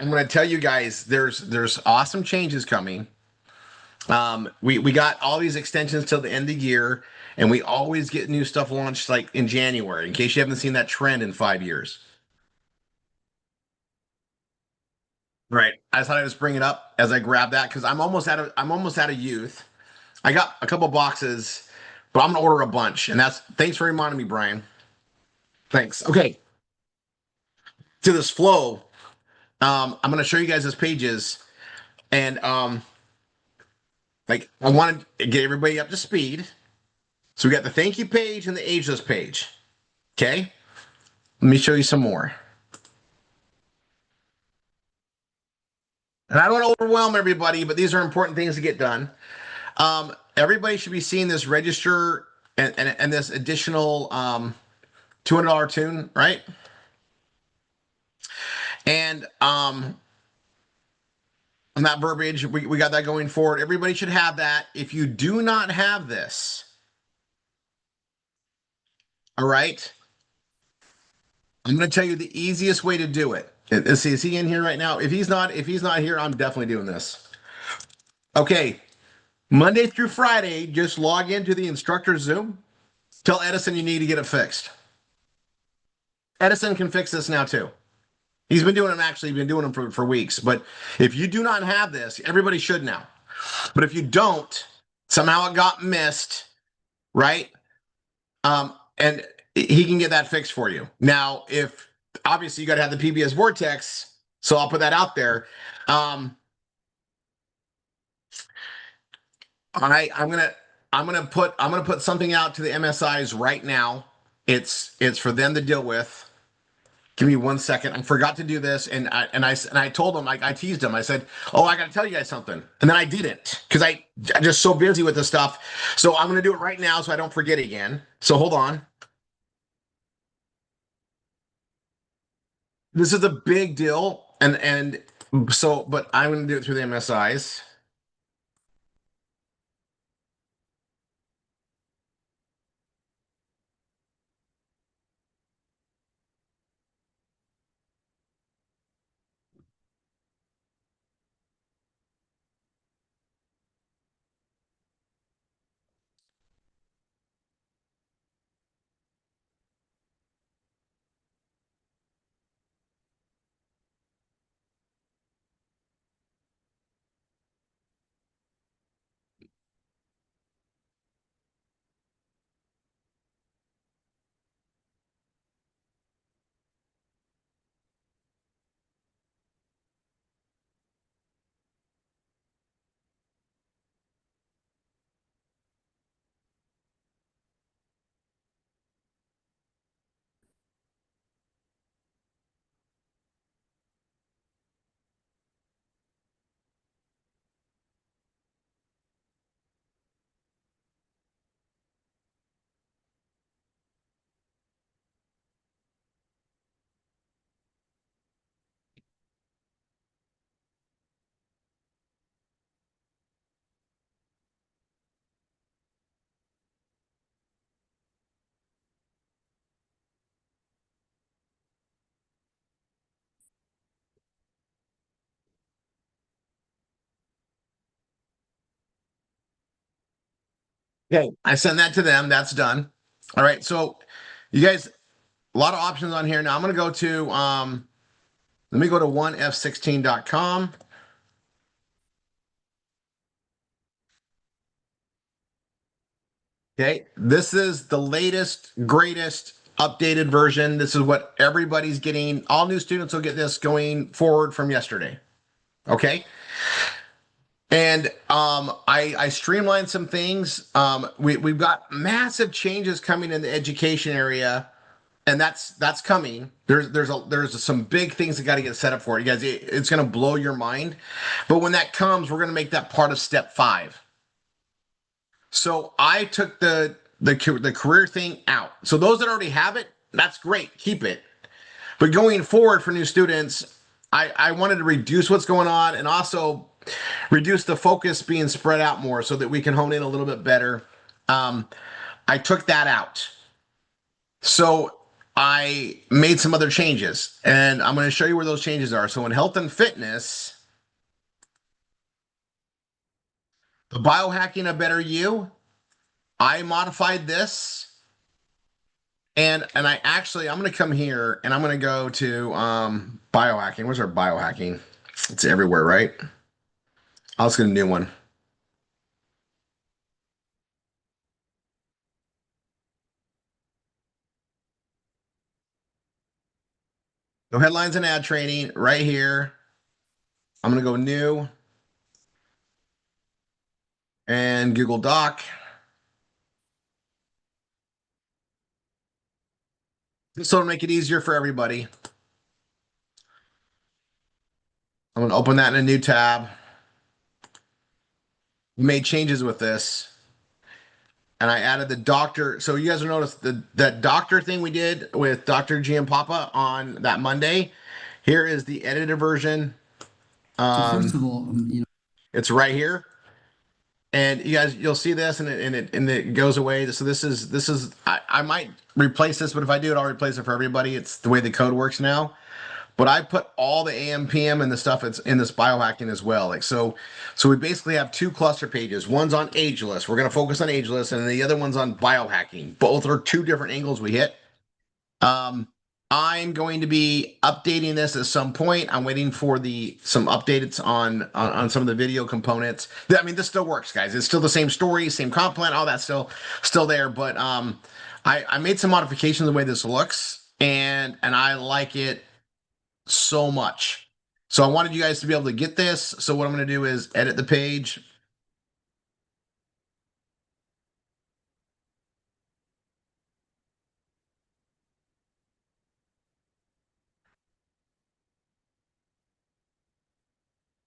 S1: going to tell you guys, there's awesome changes coming. We got all these extensions till the end of the year, and we always get new stuff launched like in January. In case you haven't seen that trend in 5 years, right? I thought I'd just bring it up as I grab that because I'm almost out of youth. I got a couple boxes, but I'm gonna order a bunch, and that's thanks for reminding me, Brian. Thanks. Okay, to this flow. I'm gonna show you guys this pages, and like I want to get everybody up to speed. So we got the thank you page and the ageless page. Okay, let me show you some more. And I don't want to overwhelm everybody, but these are important things to get done. Everybody should be seeing this register and this additional $200 tune, right? And on that verbiage, we got that going forward. Everybody should have that. If you do not have this, all right, I'm going to tell you the easiest way to do it. Is he in here right now? If he's not here, I'm definitely doing this. Okay, Monday through Friday, just log into the instructor Zoom. Tell Edison you need to get it fixed. Edison can fix this now too. He's been doing them actually, been doing them for weeks. But if you do not have this, everybody should now. But if you don't, somehow it got missed, right? And he can get that fixed for you. Now, if obviously you got to have the PBS Vortex, so I'll put that out there. Um, I'm gonna put something out to the MSIs right now. It's for them to deal with. Give me 1 second. I forgot to do this, and I told them, I teased them. I said, "Oh, I got to tell you guys something," and then I didn't because I'm just so busy with this stuff. So I'm going to do it right now so I don't forget again. So hold on. This is a big deal, and so, but I'm going to do it through the MSIs. Okay, I send that to them. That's done. All right. So you guys, a lot of options on here. Now I'm going to go to let me go to 1f16.com. Okay, this is the latest, greatest, updated version. This is what everybody's getting. All new students will get this going forward from yesterday. Okay, and I streamlined some things. We've got massive changes coming in the education area, and that's coming. There's some big things that got to get set up for it. You guys, it's going to blow your mind. But when that comes, we're going to make that part of step 5. So I took the career thing out. So those that already have it, that's great, keep it. But going forward for new students, I wanted to reduce what's going on and also reduce the focus being spread out more so that we can hone in a little bit better. I took that out. So I made some other changes, and I'm going to show you where those changes are. So in health and fitness, the biohacking a better you, I modified this, and I'm going to come here and I'm going to go to biohacking. Where's our biohacking? It's everywhere, right? I'll just get a new one. Go headlines and ad training right here. I'm going to go new and Google Doc. Just so to make it easier for everybody. I'm going to open that in a new tab. We made changes with this, and I added the doctor. So you guys will notice that doctor thing we did with Dr. GM Papa on that Monday. Here is the edited version.
S3: So first of all,
S1: It's right here, and you guys you'll see this, and it goes away. So this is I might replace this, but if I do it, I'll replace it for everybody. It's the way the code works now. But I put all the AM, PM, and the stuff that's in this biohacking as well. Like so we basically have two cluster pages. One's on ageless. We're gonna focus on ageless, and the other one's on biohacking. Both are two different angles we hit. Um, I'm going to be updating this at some point. I'm waiting for the some updates on some of the video components. I mean, this still works, guys. It's still the same story, same comp plan, all that still there. But I made some modifications the way this looks, and I like it so much. So I wanted you guys to be able to get this. So what I'm going to do is edit the page.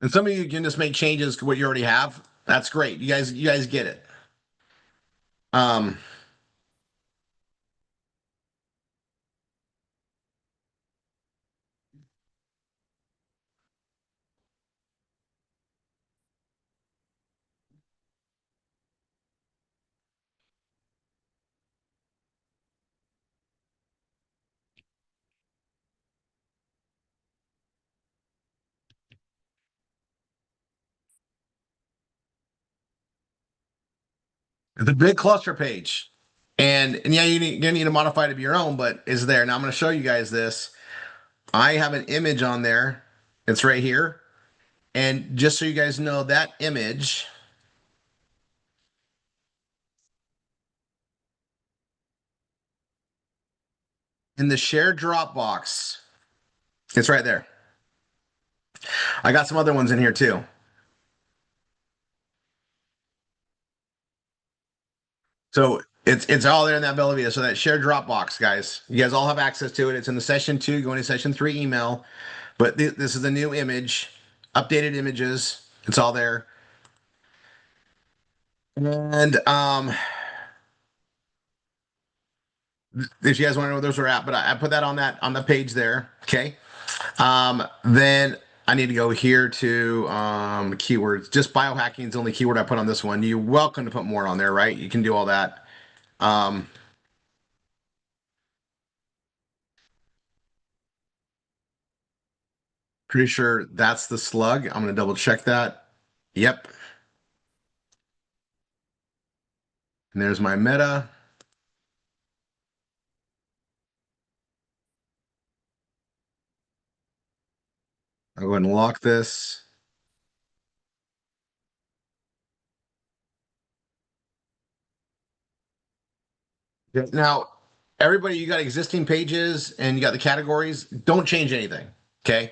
S1: And some of you can just make changes to what you already have. That's great. You guys get it. Um, the big cluster page. And yeah, you're gonna need to modify it to be your own, but is there. Now I'm gonna show you guys this. I have an image on there. It's right here. And just so you guys know, that image in the shared Dropbox, it's right there. I got some other ones in here too. So it's all there in that Bella Vita. So that shared Dropbox, guys, you guys all have access to it. It's in the session 2, going to session 3 email. But this is the new image, updated images. It's all there. And if you guys want to know where those are at, but I put that on the page there. Okay. Then I need to go here to keywords. Just biohacking is the only keyword I put on this one. You're welcome to put more on there, right? You can do all that. Um, Pretty sure that's the slug. I'm gonna double check that. Yep. And there's my meta. I'll go ahead and lock this. Now, everybody, you got existing pages and you got the categories. Don't change anything. Okay.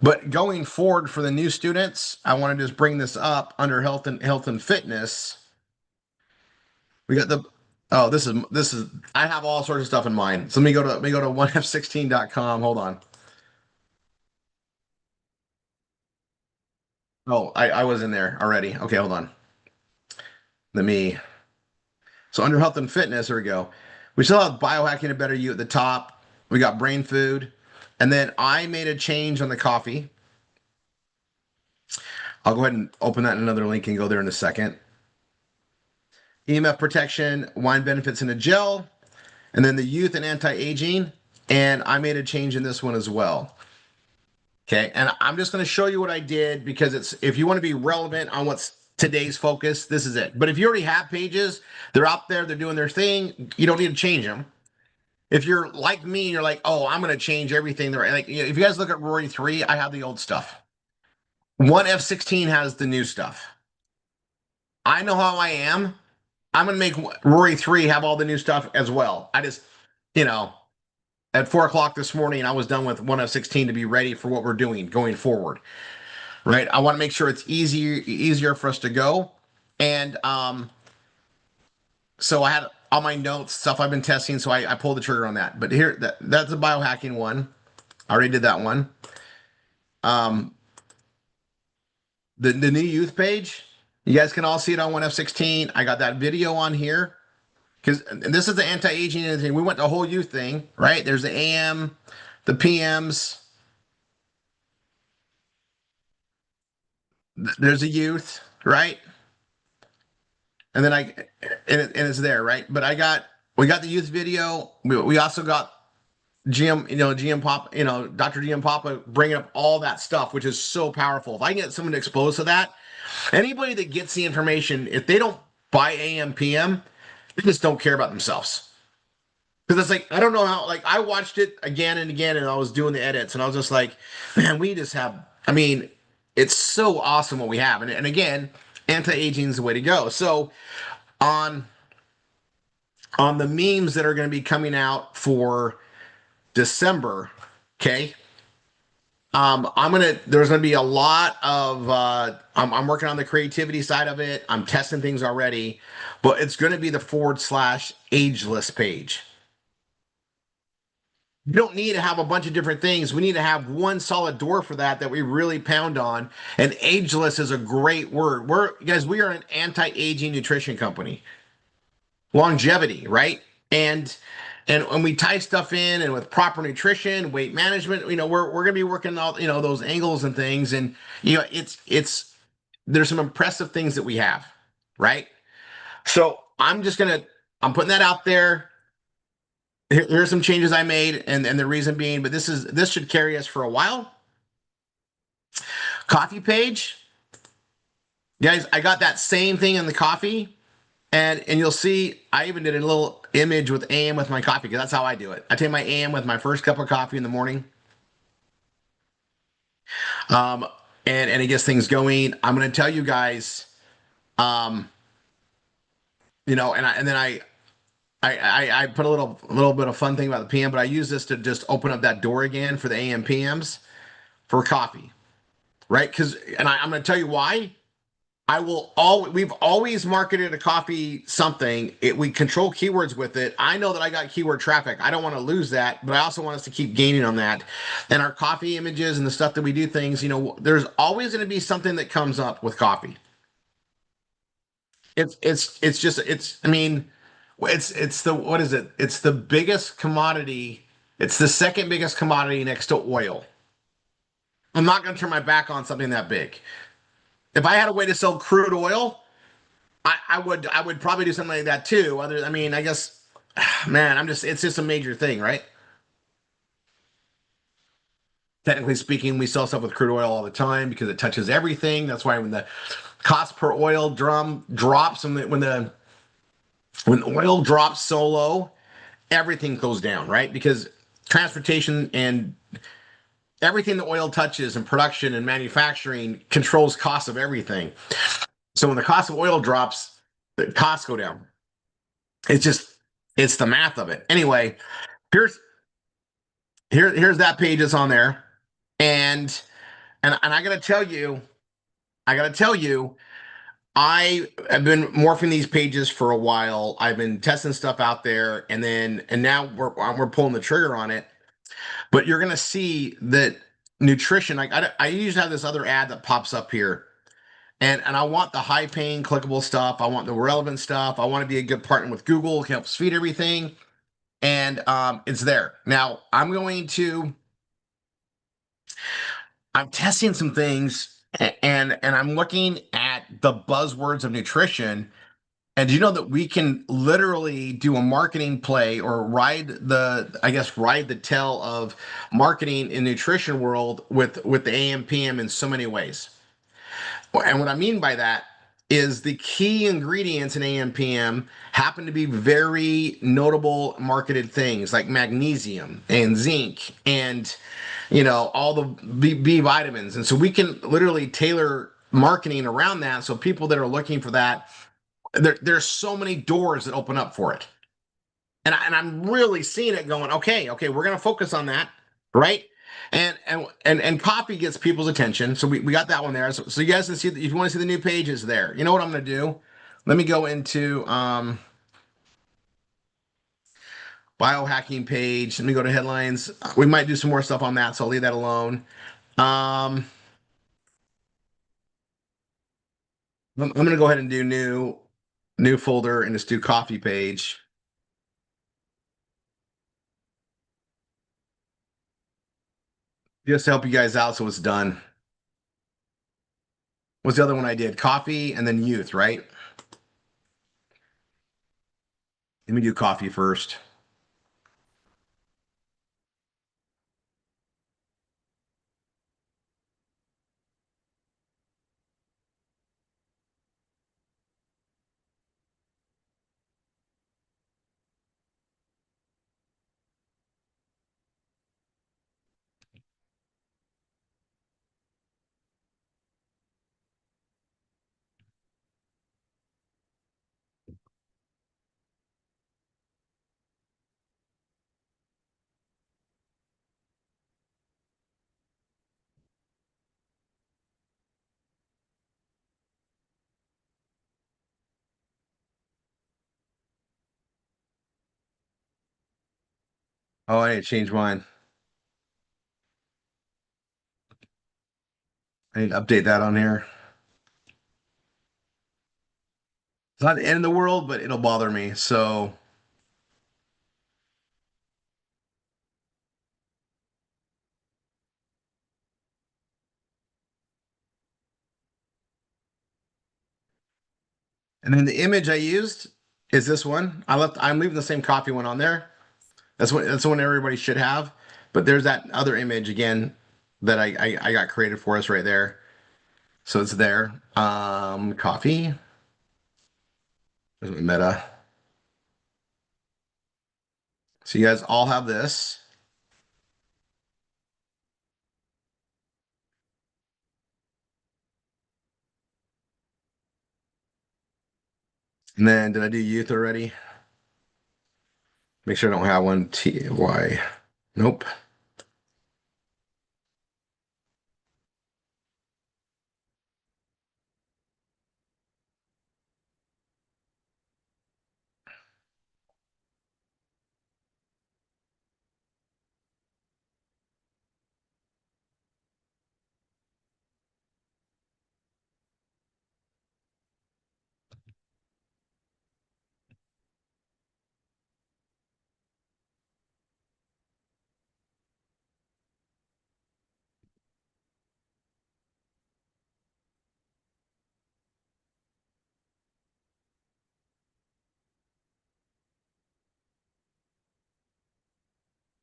S1: But going forward for the new students, I want to just bring this up under health and fitness. We got the oh, this is I have all sorts of stuff in mind. So let me go to 1f16.com. Hold on. Oh, I was in there already. Okay, hold on. Let me So under health and fitness, here we go. We still have biohacking to better you at the top. We got brain food. And then I made a change on the coffee. I'll go ahead and open that in another link and go there in a second. EMF protection, wine benefits in a gel, and then the youth and anti-aging. and I made a change in this one as well. Okay, and I'm just going to show you what I did because it's if you want to be relevant on what's today's focus, this is it. But if you already have pages, they're out there, they're doing their thing, you don't need to change them. If you're like me and you're like, oh, I'm going to change everything, there, like if you guys look at Rory 3, I have the old stuff. 1F16 has the new stuff. I know how I am. I'm going to make Rory 3 have all the new stuff as well. I just, you know, at 4 o'clock this morning, I was done with 1F16 to be ready for what we're doing going forward. Right. I want to make sure it's easier for us to go. And so I had all my notes, stuff I've been testing. So I pulled the trigger on that. But here, that's a biohacking one. I already did that one. The new youth page, you guys can all see it on 1F16. I got that video on here because this is the anti-aging thing. We went the whole youth thing, right? There's the AM, the PMs. There's a youth, right? And then and it's there, right? But we got the youth video. We also got GM Pop, Dr. GM Papa bringing up all that stuff, which is so powerful. If I can get someone exposed to that, anybody that gets the information, if they don't buy AM PM, they just don't care about themselves. Because it's like, I don't know how, like, I watched it again and again, and I was doing the edits, and I was just like, man, we just have, I mean, it's so awesome what we have. And again, anti-aging is the way to go. So on the memes that are going to be coming out for December, okay, there's gonna be a lot of I'm working on the creativity side of it. I'm testing things already, but it's gonna be the /ageless page. You don't need to have a bunch of different things. We need to have one solid door for that we really pound on. And ageless is a great word. We are an anti-aging nutrition company. Longevity, right? And when we tie stuff in and with proper nutrition, weight management, we're gonna be working all those angles and things. And it's there's some impressive things that we have, right? So I'm putting that out there. Here's some changes I made, and the reason being, but this should carry us for a while. Coffee page, guys, I got that same thing in the coffee, and you'll see I even did a little image with AM with my coffee because that's how I do it. I take my AM with my first cup of coffee in the morning, and it gets things going. I'm going to tell you guys, and then I put a little bit of fun thing about the PM, but I use this to just open up that door again for the AM PMs for coffee, right? I'm going to tell you why. We've always marketed a coffee something. We control keywords with it. I know that I got keyword traffic. I don't want to lose that, but I also want us to keep gaining on that. And our coffee images and the stuff that we do things, there's always going to be something that comes up with coffee. What is it? It's the biggest commodity. It's the second biggest commodity next to oil. I'm not going to turn my back on something that big. If I had a way to sell crude oil, I would probably do something like that too. I guess, man, it's just a major thing, right? Technically speaking, we sell stuff with crude oil all the time because it touches everything. That's why when the cost per oil drum drops, and when oil drops so low, everything goes down, right? Because transportation and everything the oil touches and production and manufacturing controls cost of everything. So when the cost of oil drops, the costs go down. It's the math of it. Anyway, here's that page that's on there. And I gotta tell you, I have been morphing these pages for a while. I've been testing stuff out there, and now we're pulling the trigger on it. But you're gonna see that nutrition. Like I usually have this other ad that pops up here, and I want the high paying clickable stuff. I want the relevant stuff. I want to be a good partner with Google, help feed everything, and it's there. Now I'm testing some things, and I'm looking at the buzzwords of nutrition, And do you know that we can literally do a marketing play or ride the tail of marketing in nutrition world with the AM PM in so many ways. And what I mean by that is the key ingredients in AM PM happen to be very notable marketed things like magnesium and zinc and all the B vitamins. And so we can literally tailor marketing around that so people that are looking for that there's so many doors that open up for it. And I'm really seeing it going, okay, we're gonna focus on that, right? And coffee gets people's attention. So we got that one there. So you guys can see if you want to see the new pages there. You know what I'm gonna do? Let me go into biohacking page. Let me go to headlines. We might do some more stuff on that, so I'll leave that alone. Um, I'm gonna go ahead and do new folder and just do coffee page. Just to help you guys out so it's done. What's the other one I did? Coffee and then youth, right? Let me do coffee first. Oh, I need to change mine. I need to update that on here. It's not the end of the world, but it'll bother me. So, and then the image I used is this one. I'm leaving the same coffee one on there. That's the one everybody should have. But there's that other image again that I got created for us right there. So it's there. Coffee. There's my meta. So you guys all have this. And then did I do youth already? Make sure I don't have one. TY. Nope.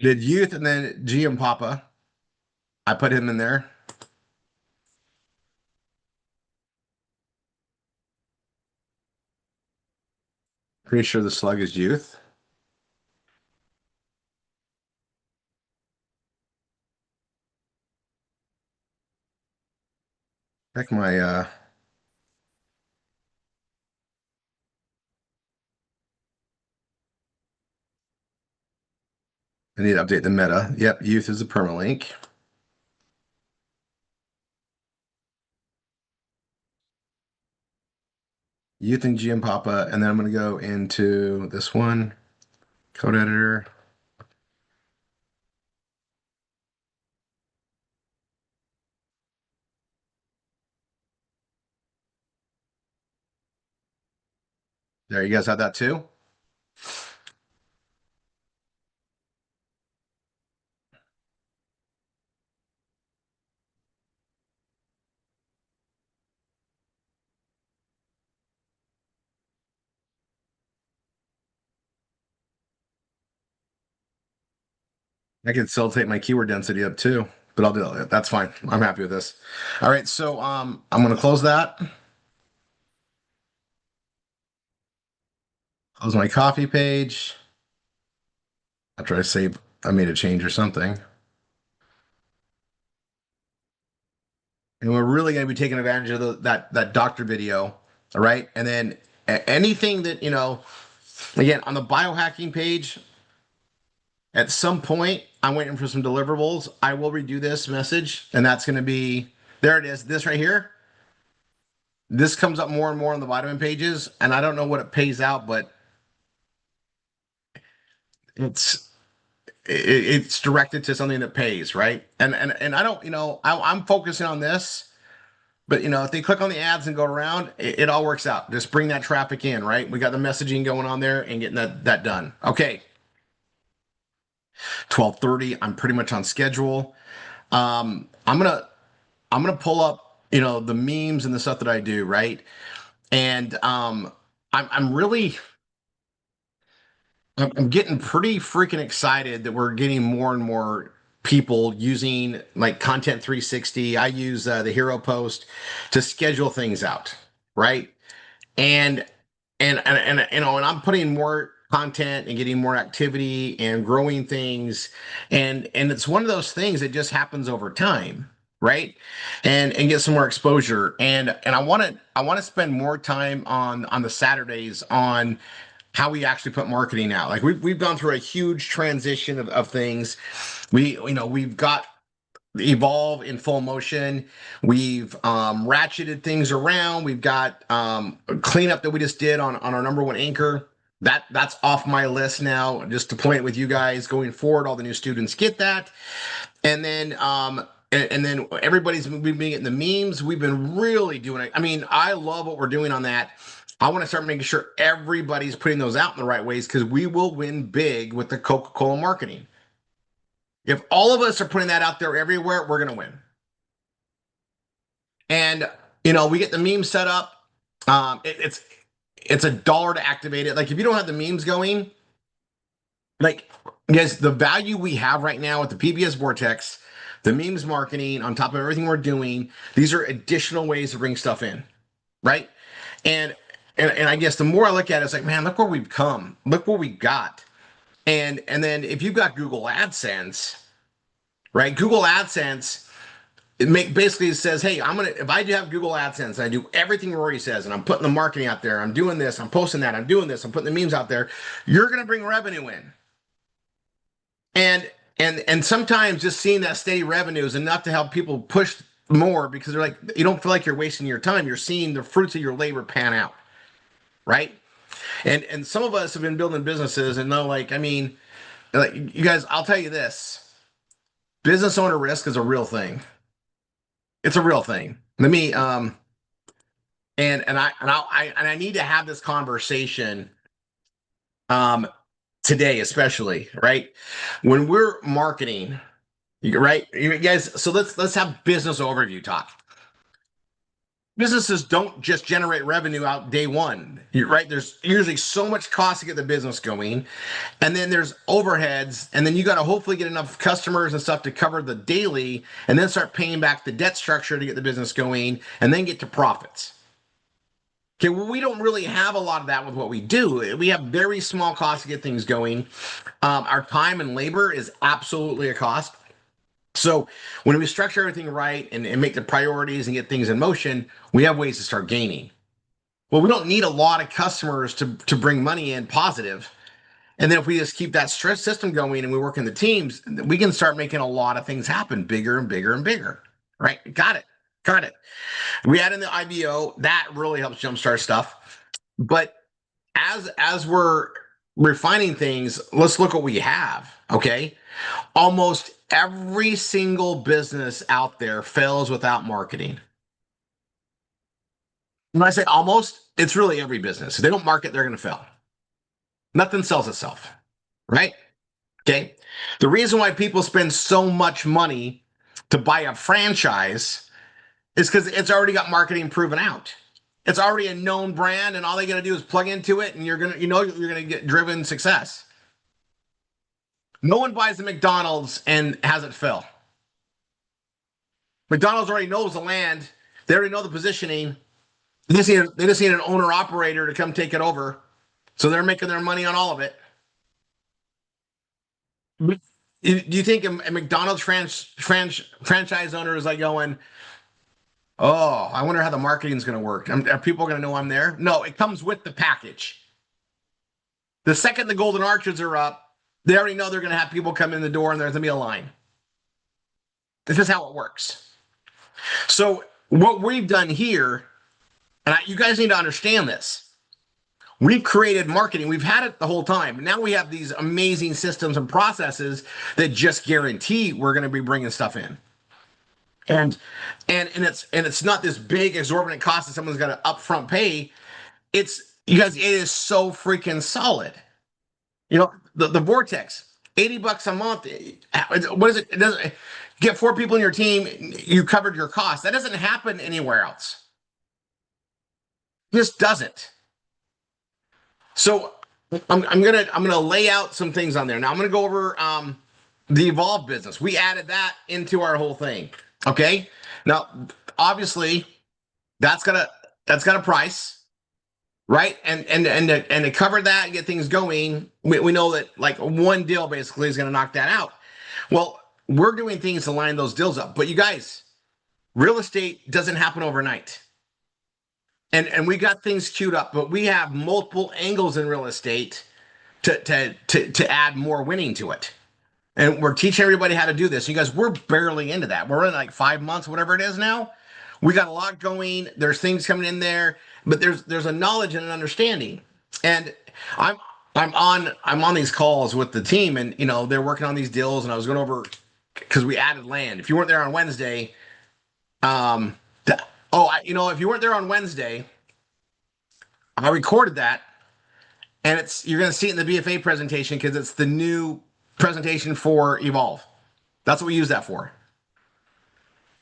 S1: Did youth and then G and Papa. I put him in there. Pretty sure the slug is youth. Heck my I need to update the meta. Yep, youth is a permalink. Youth and G and Papa, and then I'm gonna go into this one, code editor. There, you guys have that too? I can still take my keyword density up too, but I'll do it. That's fine. I'm happy with this. All right, so I'm gonna close that. Close my coffee page. After I save, I made a change or something. And we're really going to be taking advantage of that doctor video. All right. And then anything that, again, on the biohacking page, at some point, I'm waiting for some deliverables. I will redo this message, and that's going to be there it is. This right here. This comes up more and more on the vitamin pages, and I don't know what it pays out, but it's it's directed to something that pays, right? And I don't, I'm focusing on this. But if they click on the ads and go around, it all works out. Just bring that traffic in, right? We got the messaging going on there and getting that done. Okay, 12:30. I'm pretty much on schedule. I'm gonna pull up, the memes and the stuff that I do, right? And I'm really I'm getting pretty freaking excited that we're getting more and more people using like Content 360. I use the Hero Post to schedule things out, right? and and I'm putting more content and getting more activity and growing things, and it's one of those things that just happens over time, right? And get some more exposure, and I want to spend more time on the Saturdays on how we actually put marketing out. Like we've gone through a huge transition of things. We've got Evolve in full motion. We've ratcheted things around. We've got cleanup that we just did on our number one anchor. That's off my list now. Just to point with you guys going forward, all the new students get that, and then and then everybody's been getting the memes. We've been really doing it. I mean, I love what we're doing on that. I want to start making sure everybody's putting those out in the right ways because we will win big with the Coca-Cola marketing. If all of us are putting that out there everywhere, we're going to win. And we get the meme set up. It's $1 to activate it. Like if you don't have the memes going, like guys, the value we have right now with the PBS Vortex, the memes marketing on top of everything we're doing, these are additional ways to bring stuff in, right? And and I guess the more I look at it, it's like, man, look where we've come. Look what we got. And then if you've got Google AdSense, right? Google AdSense basically says, hey, if I do have Google AdSense, I do everything Rory says, and I'm putting the marketing out there, I'm doing this, I'm posting that, I'm doing this, I'm putting the memes out there, you're gonna bring revenue in. And sometimes just seeing that steady revenue is enough to help people push more because they're like, you don't feel like you're wasting your time. You're seeing the fruits of your labor pan out, right? And some of us have been building businesses and know, like, I mean, like you guys, I'll tell you this: business owner risk is a real thing. It's a real thing. Let me and I need to have this conversation um today, especially, right? When we're marketing, right? You guys, so let's have business overview talk. Businesses don't just generate revenue out day one, right? There's usually so much cost to get the business going, and then there's overheads, and then you got to hopefully get enough customers and stuff to cover the daily, and then start paying back the debt structure to get the business going, and then get to profits. Okay, well, we don't really have a lot of that with what we do. We have very small costs to get things going. Our time and labor is absolutely a cost. So when we structure everything right and make the priorities and get things in motion, we have ways to start gaining. Well, we don't need a lot of customers to bring money in positive. And then if we just keep that stress system going and we work in the teams, we can start making a lot of things happen bigger and bigger and bigger. Right? Got it. Got it. We add in the IBO, that really helps jumpstart stuff. But as we're refining things, let's look what we have. Okay. Almost every single business out there fails without marketing. When I say almost, it's really every business. If they don't market, they're going to fail. Nothing sells itself, right? Okay. The reason why people spend so much money to buy a franchise is because it's already got marketing proven out. It's already a known brand, and all they got to do is plug into it, and you're gonna get driven success. No one buys a McDonald's and has it fill. McDonald's already knows the land. They already know the positioning. They just need an owner operator to come take it over. So they're making their money on all of it. Do you think a McDonald's franchise owner is like going, oh, I wonder how the marketing's going to work? Are people going to know I'm there? No, it comes with the package. The second the golden arches are up, they already know they're going to have people come in the door and there's going to be a line. This is how it works. So what we've done here, and you guys need to understand this. We've created marketing. We've had it the whole time. Now we have these amazing systems and processes that just guarantee we're going to be bringing stuff in. And it's not this big exorbitant cost that someone's got to upfront pay. It's you guys, it is so freaking solid. The Vortex, $80 a month. What is it? It doesn't get 4 people in your team, you covered your costs. That doesn't happen anywhere else. This doesn't. So I'm gonna lay out some things on there. Now I'm gonna go over the Evolve business. We added that into our whole thing. Okay. Now, obviously, that's got a price, right? And to cover that and get things going, we know that like one deal basically is gonna knock that out. Well, we're doing things to line those deals up. But you guys, real estate doesn't happen overnight. And we got things queued up, but we have multiple angles in real estate to add more winning to it. And we're teaching everybody how to do this. You guys, we're barely into that. We're in like 5 months, whatever it is now. We got a lot going. There's things coming in there, but there's a knowledge and an understanding. And I'm I'm on these calls with the team, and they're working on these deals, and I was going over because we added land. If you weren't there on Wednesday, if you weren't there on Wednesday, I recorded that, and you're going to see it in the BFA presentation because it's the new presentation for Evolve. That's what we use that for.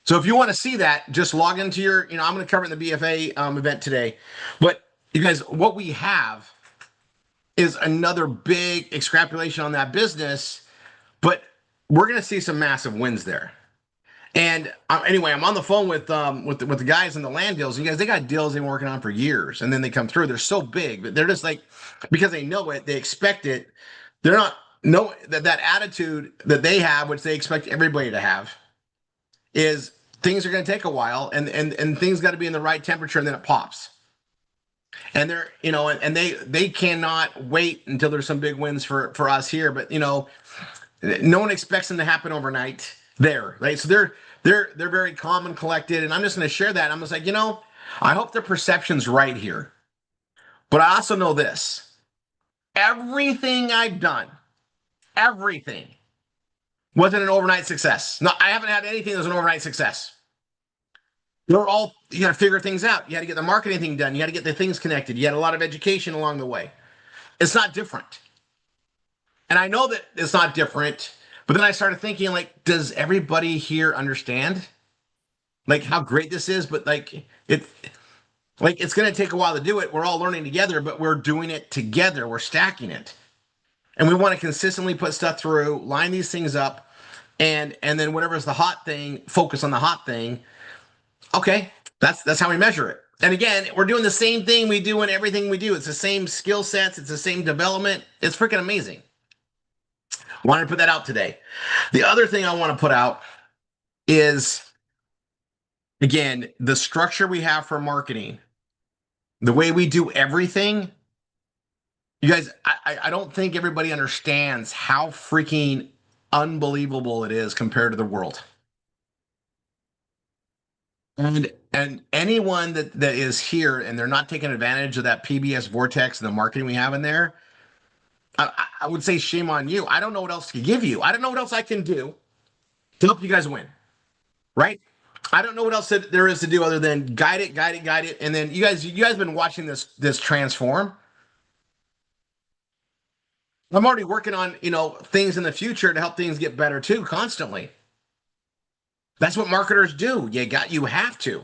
S1: So if you want to see that, just log into your, I'm going to cover it in the BFA event today. But you guys, what we have is another big extrapolation on that business, but we're going to see some massive wins there. And anyway, I'm on the phone with the guys in the land deals. You guys, they got deals they've been working on for years, and then they come through. They're so big, but they're just like, because they know it, they expect it. They're not that attitude that they have, which they expect everybody to have, is things are going to take a while, and things got to be in the right temperature, and then it pops. And they're and they cannot wait until there's some big wins for us here. But no one expects them to happen overnight there, right? So they're very calm and collected, and I'm just going to share that. I'm just like, I hope their perception's right here. But I also know this: everything I've done, everything wasn't an overnight success. No, I haven't had anything that was an overnight success. You got to figure things out. You had to get the marketing thing done. You had to get the things connected. You had a lot of education along the way. It's not different. And I know that it's not different, but then I started thinking, like, does everybody here understand like how great this is? But it's going to take a while to do it. We're all learning together, but we're doing it together. We're stacking it. And we want to consistently put stuff through, line these things up, and then whatever's the hot thing, focus on the hot thing. Okay, that's how we measure it. And again, we're doing the same thing we do in everything we do. It's the same skill sets. It's the same development. It's freaking amazing. Wanted to put that out today. The other thing I want to put out is, again, the structure we have for marketing, the way we do everything. You guys, I don't think everybody understands how freaking unbelievable it is compared to the world. And anyone that is here and they're not taking advantage of that PBS vortex and the marketing we have in there, I would say shame on you. I don't know what else to give you. I don't know what else I can do to help you guys win, right? I don't know what else there is to do other than guide it. And then you guys been watching this transform. I'm already working on, things in the future to help things get better too, constantly. That's what marketers do. You have to.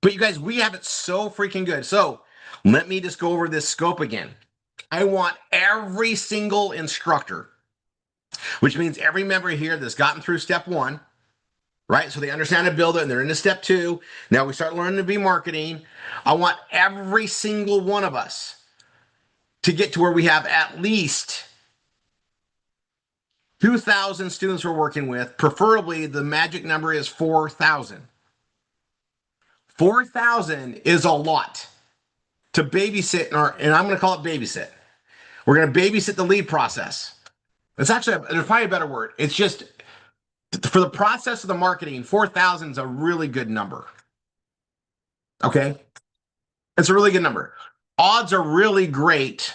S1: But you guys, we have it so freaking good. So let me just go over this scope again. I want every single instructor which means every member here that's gotten through step one, right? So they understand how to build it and they're into step two. Now we start learning to be marketing. I want every single one of us to get to where we have at least 2,000 students we're working with. Preferably, the magic number is 4,000. 4,000 is a lot to babysit, and I'm going to call it babysit. We're going to babysit the lead process. It's actually, there's probably a better word. It's just for the process of the marketing, 4,000 is a really good number. Okay? It's a really good number. Odds are really great.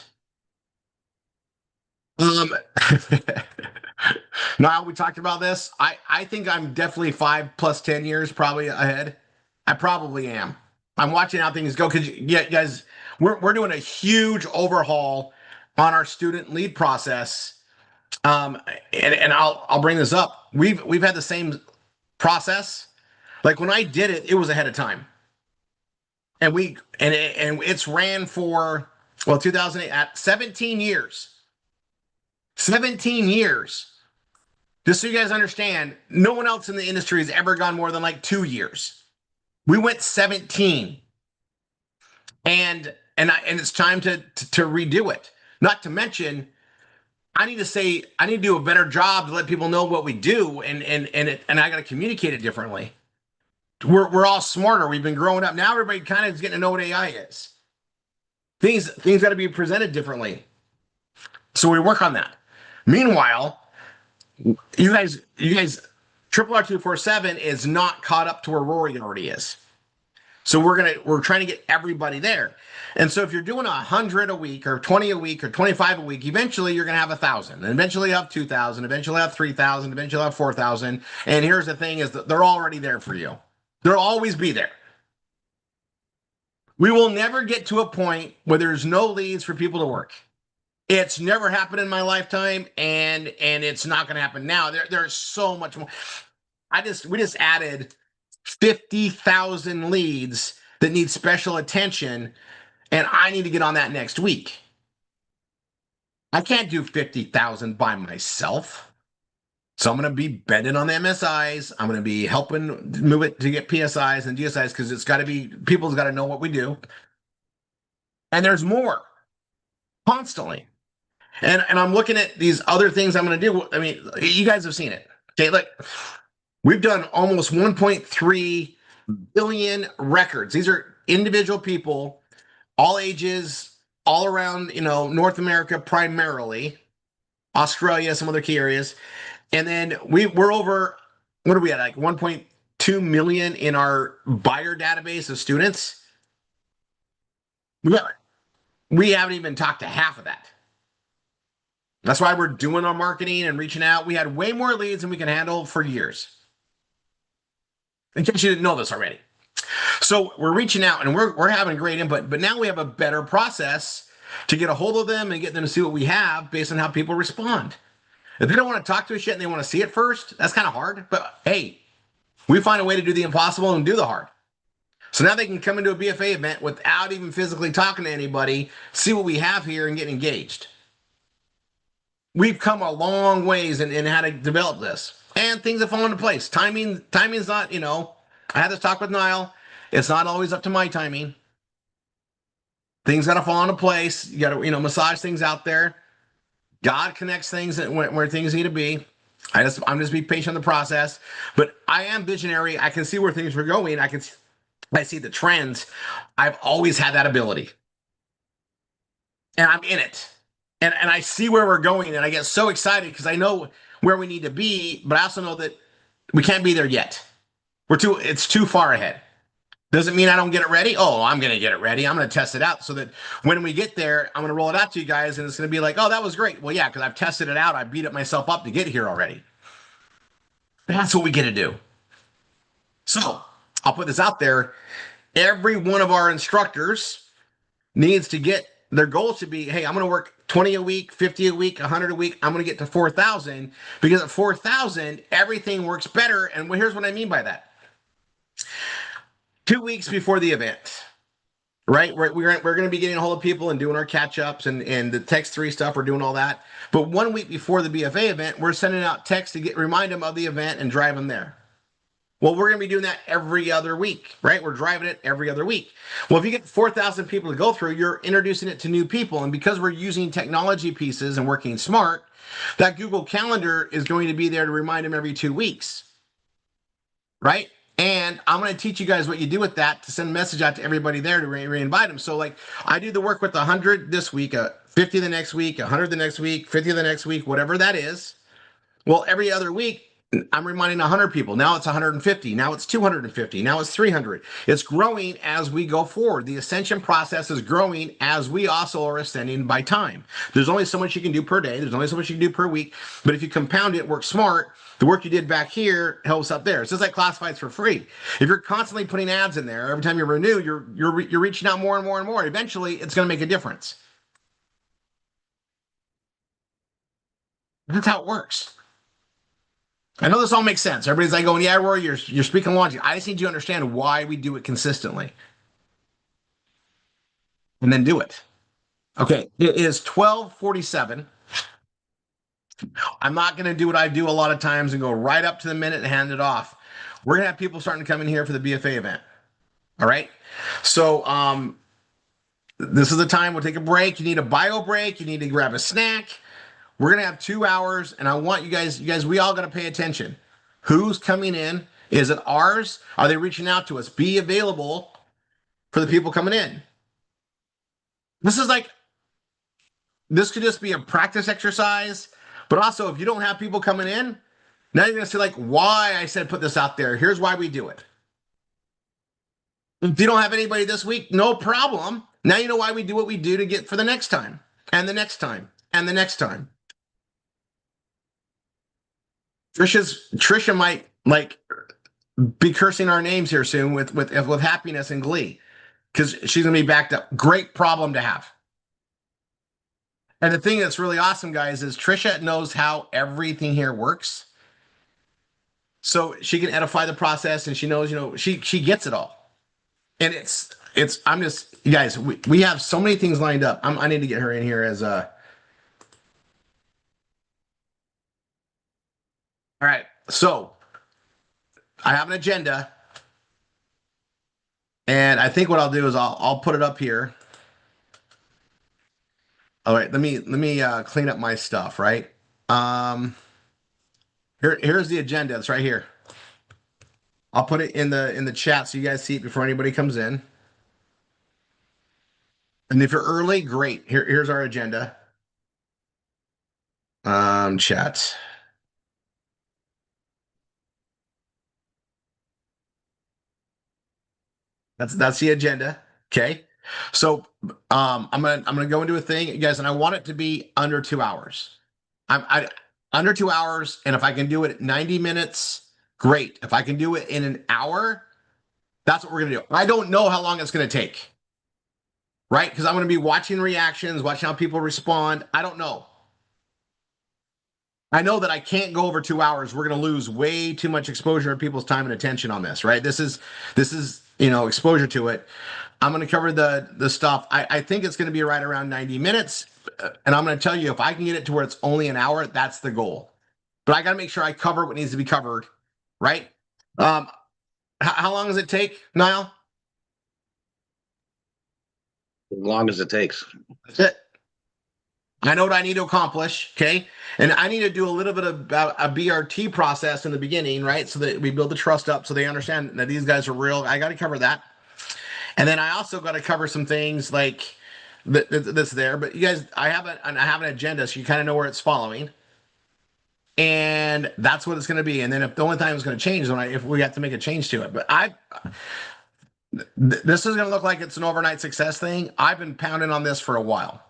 S1: Now we talked about this. I think I'm definitely 5 plus 10 years probably ahead. I probably am. I'm watching how things go because yeah, guys, we're doing a huge overhaul on our student lead process. And I'll bring this up. We've had the same process. Like when I did it, it was ahead of time. And it's ran for 2008 at 17 years. 17 years. Just so you guys understand, no one else in the industry has ever gone more than like 2 years. We went 17. And it's time to redo it. Not to mention, I need to do a better job to let people know what we do, and I got to communicate it differently. We're all smarter. We've been growing up. Now everybody kind of is getting to know what AI is. Things got to be presented differently. So we work on that. Meanwhile, you guys, RRR247 is not caught up to where Rory already is. So we're trying to get everybody there. And so if you're doing 100 a week or 20 a week or 25 a week, eventually you're going to have 1,000, and eventually you have 2,000, eventually you have 3,000, eventually you have 4,000. And here's the thing is that they're already there for you. They'll always be there. We will never get to a point where there's no leads for people to work. It's never happened in my lifetime, and it's not going to happen now. There's so much more. We just added 50,000 leads that need special attention, and I need to get on that next week. I can't do 50,000 by myself. So I'm going to be betting on the MSIs. I'm going to be helping move it to get PSIs and DSIs because people's got to know what we do. And there's more constantly. And I'm looking at these other things I'm going to do. I mean, you guys have seen it. Okay, look, we've done almost 1.3 billion records. These are individual people, all ages, all around, North America primarily, Australia, some other key areas. And then we're over, what are we at, like 1.2 million in our buyer database of students? We haven't even talked to half of that. That's why we're doing our marketing and reaching out. We had way more leads than we can handle for years. In case you didn't know this already. So we're reaching out and we're having great input, but now we have a better process to get a hold of them and get them to see what we have based on how people respond. If they don't want to talk to us yet and they want to see it first, that's kind of hard. But hey, we find a way to do the impossible and do the hard. So now they can come into a BFA event without even physically talking to anybody, see what we have here and get engaged. We've come a long ways in how to develop this. And things have fallen into place. Timing's not, I had this talk with Niall. It's not always up to my timing. Things got to fall into place. You got to, massage things out there. God connects things where things need to be. I'm just be patient in the process. But I am visionary. I can see where things are going. I see the trends. I've always had that ability. And I'm in it. And I see where we're going. And I get so excited because I know where we need to be. But I also know that we can't be there yet. It's too far ahead. Doesn't mean I don't get it ready. Oh, I'm going to get it ready. I'm going to test it out so that when we get there, I'm going to roll it out to you guys and it's going to be like, oh, that was great. Well, yeah, because I've tested it out. I beat it myself up to get here already. That's what we get to do. So I'll put this out there. Every one of our instructors needs to get, their goal should be, hey, I'm going to work 20 a week, 50 a week, 100 a week. I'm going to get to 4,000 because at 4,000, everything works better. And here's what I mean by that. 2 weeks before the event, right? We're going to be getting a hold of people and doing our catch ups and the text three stuff. We're doing all that. But 1 week before the BFA event, we're sending out text to remind them of the event and drive them there. Well, we're going to be doing that every other week, right? We're driving it every other week. Well, if you get 4,000 people to go through, you're introducing it to new people. And because we're using technology pieces and working smart, that Google Calendar is going to be there to remind them every 2 weeks, right? And I'm going to teach you guys what you do with that to send a message out to everybody there to re-invite them. So, like, I do the work with 100 this week, 50 the next week, 100 the next week, 50 the next week, whatever that is. Well, every other week, I'm reminding 100 people. Now it's 150. Now it's 250. Now it's 300. It's growing as we go forward. The ascension process is growing as we also are ascending by time. There's only so much you can do per day. There's only so much you can do per week. But if you compound it, work smart, the work you did back here helps up there. It's just like classifieds for free. If you're constantly putting ads in there, every time you renew, you're reaching out more and more and more. Eventually, it's going to make a difference. That's how it works. I know this all makes sense. Everybody's like going, "Yeah, Roy, you're speaking logic." I just need you to understand why we do it consistently, and then do it. Okay, it is 12:47. I'm not going to do what I do a lot of times and go right up to the minute and hand it off. We're gonna have people starting to come in here for the BFA event. All right. So this is the time we'll take a break. You need a bio break. You need to grab a snack. We're gonna have 2 hours, and I want you guys, we all gotta pay attention. Who's coming in? Is it ours? Are they reaching out to us? Be available for the people coming in. This is like, this could just be a practice exercise, but also if you don't have people coming in, now you're gonna see like why I said put this out there. Here's why we do it. If you don't have anybody this week, no problem. Now you know why we do what we do to get for the next time, and the next time, and the next time. Trisha might like be cursing our names here soon with happiness and glee because she's gonna be backed up. Great problem to have. And the thing that's really awesome, guys, is Trisha knows how everything here works, so she can edify the process, and she knows, she gets it all. And it's I'm just, you guys, we have so many things lined up. I need to get her in here as a. All right, so I have an agenda, and I think what I'll do is I'll put it up here. All right, let me clean up my stuff, right? Here's the agenda. It's right here. I'll put it in the chat so you guys see it before anybody comes in. And if you're early, great. Here's our agenda. Chat. That's the agenda. Okay. So I'm gonna go into a thing, you guys, and I want it to be under 2 hours. I under 2 hours, and if I can do it at 90 minutes, great. If I can do it in an hour, that's what we're gonna do. I don't know how long it's gonna take, right? Because I'm gonna be watching reactions, watching how people respond. I don't know. I know that I can't go over 2 hours. We're gonna lose way too much exposure of people's time and attention on this, right? This is exposure to it. I'm going to cover the stuff. I think it's going to be right around 90 minutes. And I'm going to tell you, if I can get it to where it's only an hour, that's the goal. But I got to make sure I cover what needs to be covered, right? How long does it take, Niall?
S2: As long as it takes.
S1: That's it. I know what I need to accomplish, okay? And I need to do a little bit of a BRT process in the beginning, right? So that we build the trust up so they understand that these guys are real. I got to cover that. And then I also got to cover some things like that's there. But you guys, I have an agenda, so you kind of know where it's following, and that's what it's going to be. And then if the only time it's going to change is if we have to make a change to it. But this is going to look like it's an overnight success thing. I've been pounding on this for a while,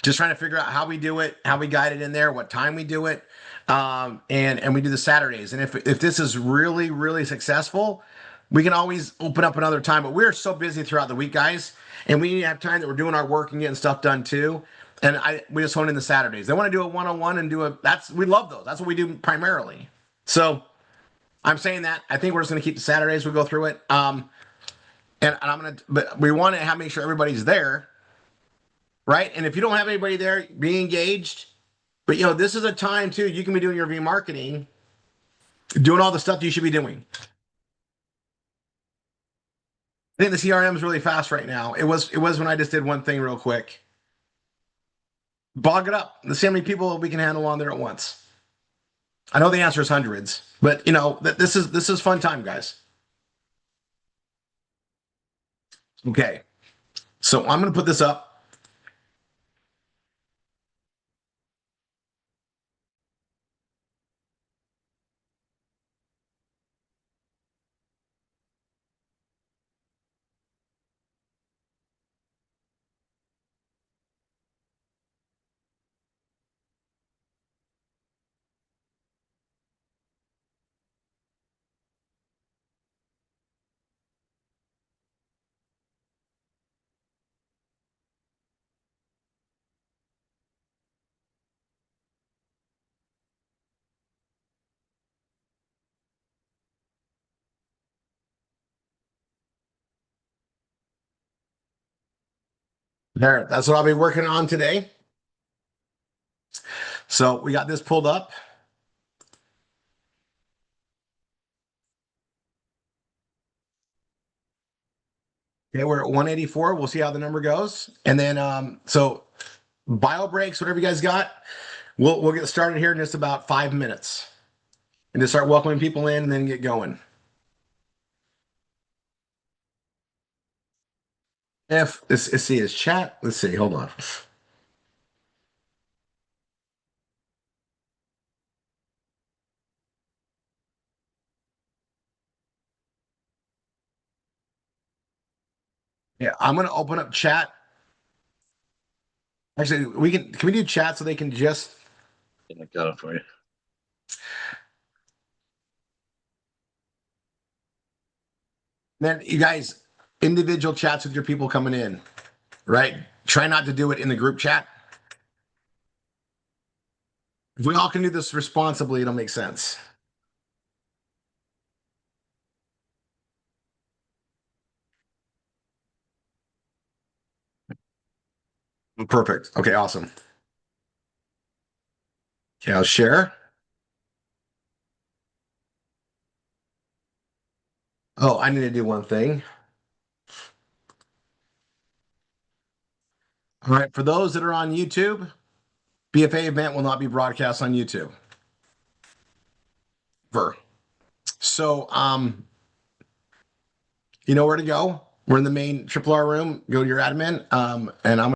S1: just trying to figure out how we do it, how we guide it in there, what time we do it, and we do the Saturdays. And if this is really, really successful, we can always open up another time, but we're so busy throughout the week, guys, and we need to have time that we're doing our work and getting stuff done too. And we just hone in the Saturdays. They want to do a one-on-one and we love those. That's what we do primarily. So I'm saying that I think we're just going to keep the Saturdays. We go through it. and I'm gonna, but we want to have make sure everybody's there, right? And if you don't have anybody there, be engaged. But this is a time too. You can be doing your remarketing, doing all the stuff you should be doing. I think the CRM is really fast right now. It was when I just did one thing real quick. Bog it up. Let's see how many people we can handle on there at once. I know the answer is hundreds, but this is fun time, guys. Okay, so I'm gonna put this up. There, that's what I'll be working on today. So we got this pulled up. Okay, we're at 184. We'll see how the number goes. And then so bio breaks, whatever you guys got, we'll get started here in just about 5 minutes. And just start welcoming people in and then get going. If let's see his chat. Let's see, hold on. Yeah, I'm gonna open up chat. Actually, can we do chat so they can just
S2: I got it for you.
S1: then you guys individual chats with your people coming in, right? Try not to do it in the group chat. If we all can do this responsibly, it'll make sense. Perfect. Okay, awesome. Okay, I'll share. Oh, I need to do one thing. All right, for those that are on YouTube, BFA event will not be broadcast on YouTube. So, you know where to go. We're in the main triple R room. Go to your admin, and I'm